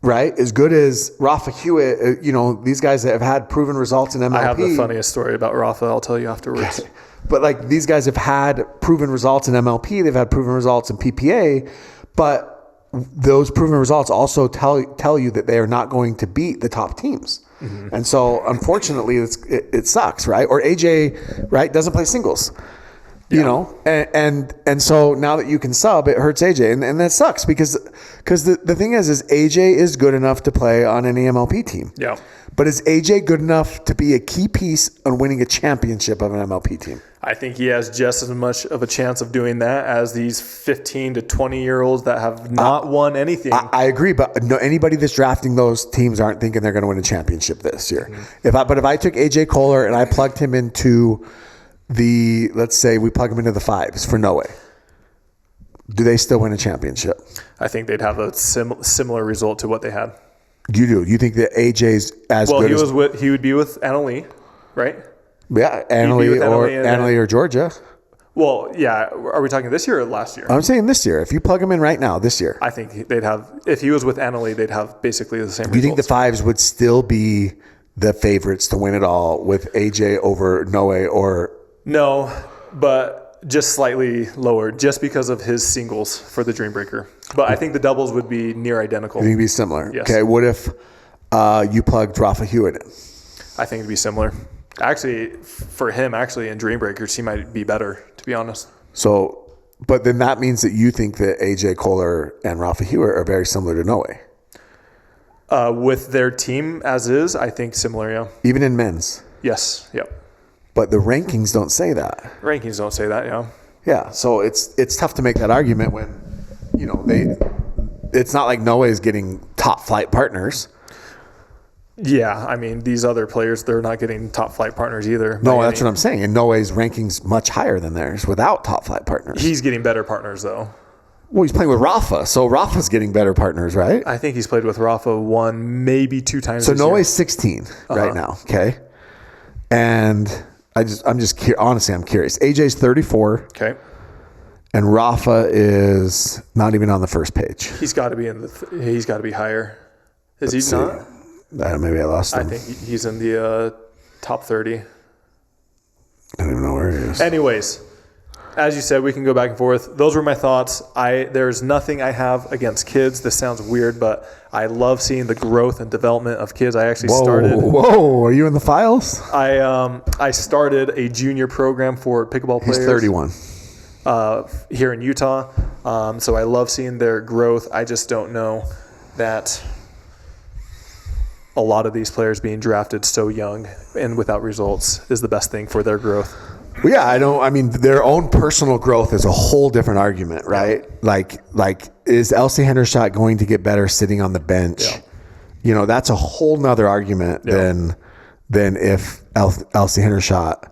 right? As good as Rafa Hewitt, these guys that have had proven results in MLP. I have the funniest story about Rafa. I'll tell you afterwards. But like these guys have had proven results in MLP. They've had proven results in PPA, but those proven results also tell you that they are not going to beat the top teams. Mm-hmm. And so unfortunately it sucks, right? Or AJ, right, doesn't play singles, and so now that you can sub, it hurts AJ. And that sucks because the thing is AJ is good enough to play on any MLP team. Yeah. But is AJ good enough to be a key piece on winning a championship of an MLP team? I think he has just as much of a chance of doing that as these 15 to 20-year-olds that have not won anything. I agree, but no, anybody that's drafting those teams aren't thinking they're going to win a championship this year. If I took AJ Kohler and I plugged him into let's say we plug him into the fives for no way, do they still win a championship? I think they'd have a similar result to what they had. You do? You think that AJ's as well? Well, he would be with Annalee, right? Yeah, Annalee or Georgia. Well, yeah. Are we talking this year or last year? I'm saying this year. If you plug him in right now, this year. I think they'd have, if he was with Annalee, they'd have basically the same results. You think the fives would still be the favorites to win it all with AJ over Noe or? No, but just slightly lower just because of his singles for the Dreambreaker. But I think the doubles would be near identical. You think it'd be similar? Yes. Okay, what if you plugged Rafa Hewitt in? I think it'd be similar. Actually, for him, in Dreambreakers, he might be better, to be honest. So, but then that means that you think that AJ Kohler and Rafa Hewitt are very similar to Noe. With their team as is, I think similar, yeah. Even in men's? Yes, yep. But the rankings don't say that. Rankings don't say that, yeah. Yeah, so it's tough to make that argument when, it's not like Noe is getting top flight partners. Yeah, I mean, these other players, they're not getting top flight partners either. No, that's what I'm saying. And Noe's ranking's much higher than theirs without top flight partners. He's getting better partners, though. Well, he's playing with Rafa, so Rafa's getting better partners, right? I think he's played with Rafa 1, maybe 2 times. So Noe's 16 right now, okay? And honestly, I'm curious. AJ's 34. Okay. And Rafa is not even on the first page. He's got to be he's got to be higher. Is he not? Maybe I lost him. I think he's in the top 30. I don't even know where he is. Anyways, as you said, we can go back and forth. Those were my thoughts. There's nothing I have against kids. This sounds weird, but I love seeing the growth and development of kids. I actually started. Whoa, are you in the files? I started a junior program for pickleball players. He's 31. Here in Utah. So I love seeing their growth. I just don't know that a lot of these players being drafted so young and without results is the best thing for their growth. Well, yeah, their own personal growth is a whole different argument, right? Yeah. Like is Elsie Hendershot going to get better sitting on the bench? Yeah. That's a whole nother argument than if Elsie Hendershot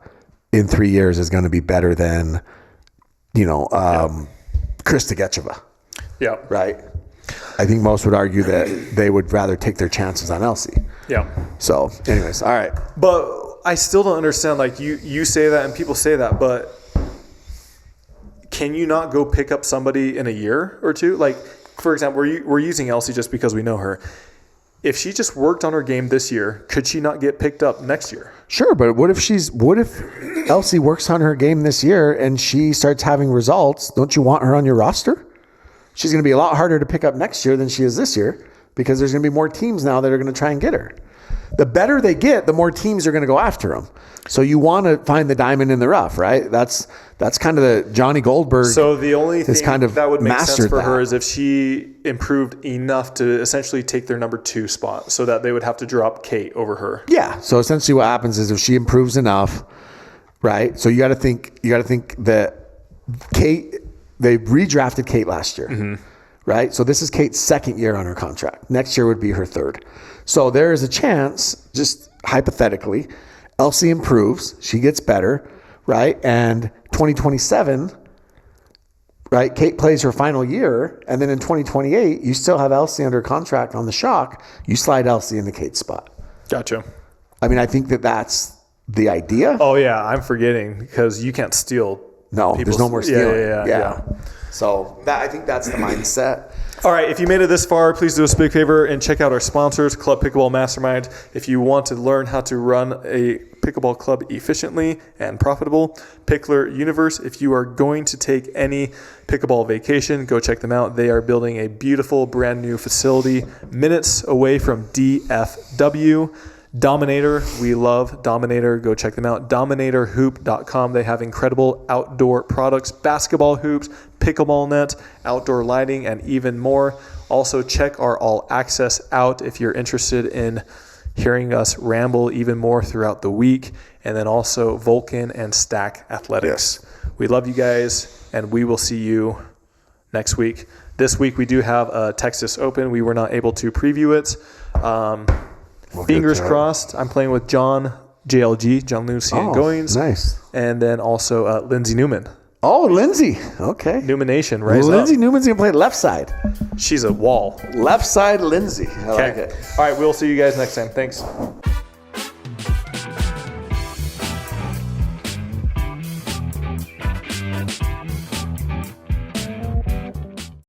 in 3 years is going to be better than, Krista Getcheva. Yeah. Right? I think most would argue that they would rather take their chances on Elsie. Yeah. So, anyways, all right. But I still don't understand. Like you say that and people say that, but can you not go pick up somebody in a year or two? Like, for example, we're using Elsie just because we know her. If she just worked on her game this year, could she not get picked up next year? Sure, but what if Elsie works on her game this year and she starts having results? Don't you want her on your roster? She's going to be a lot harder to pick up next year than she is this year because there's going to be more teams now that are going to try and get her. The better they get, the more teams are going to go after them. So you want to find the diamond in the rough, right? That's kind of the Johnny Goldberg. So the only thing kind of that would make sense for her that. is if she improved enough to essentially take their number 2 spot so that they would have to drop Kate over her. Yeah. So essentially what happens is if she improves enough, right? So you got to think that Kate, they redrafted Kate last year, right? So this is Kate's 2nd year on her contract. Next year would be her 3rd. So there is a chance, just hypothetically, Elsie improves, she gets better, right? And 2027, right? Kate plays her final year, and then in 2028, you still have Elsie under contract on the Shock. You slide Elsie into Kate's spot. Gotcha. I think that's the idea. Oh yeah, I'm forgetting because you can't steal. No, there's no more stealing. Yeah. So I think that's the mindset. All right, if you made it this far, please do us a big favor and check out our sponsors, Club Pickleball Mastermind. If you want to learn how to run a pickleball club efficiently and profitable, Pickler Universe. If you are going to take any pickleball vacation, go check them out. They are building a beautiful brand new facility minutes away from DFW. Dominator, we love Dominator. Go check them out. DominatorHoop.com. They have incredible outdoor products, basketball hoops, pickleball net, outdoor lighting, and even more. Also, check our All Access out if you're interested in hearing us ramble even more throughout the week, and then also Vulcan and Stack Athletics. Yes. We love you guys, and we will see you next week. This week we do have a Texas Open. We were not able to preview it. Fingers crossed. I'm playing with John JLG, John Lucy and Goings. Nice. And then also Lindsay Newman. Oh, Lindsay. Okay. Newman Nation, right? Lindsay Newman's going to play left side. She's a wall. Left side Lindsay. I like it. All right, we'll see you guys next time. Thanks.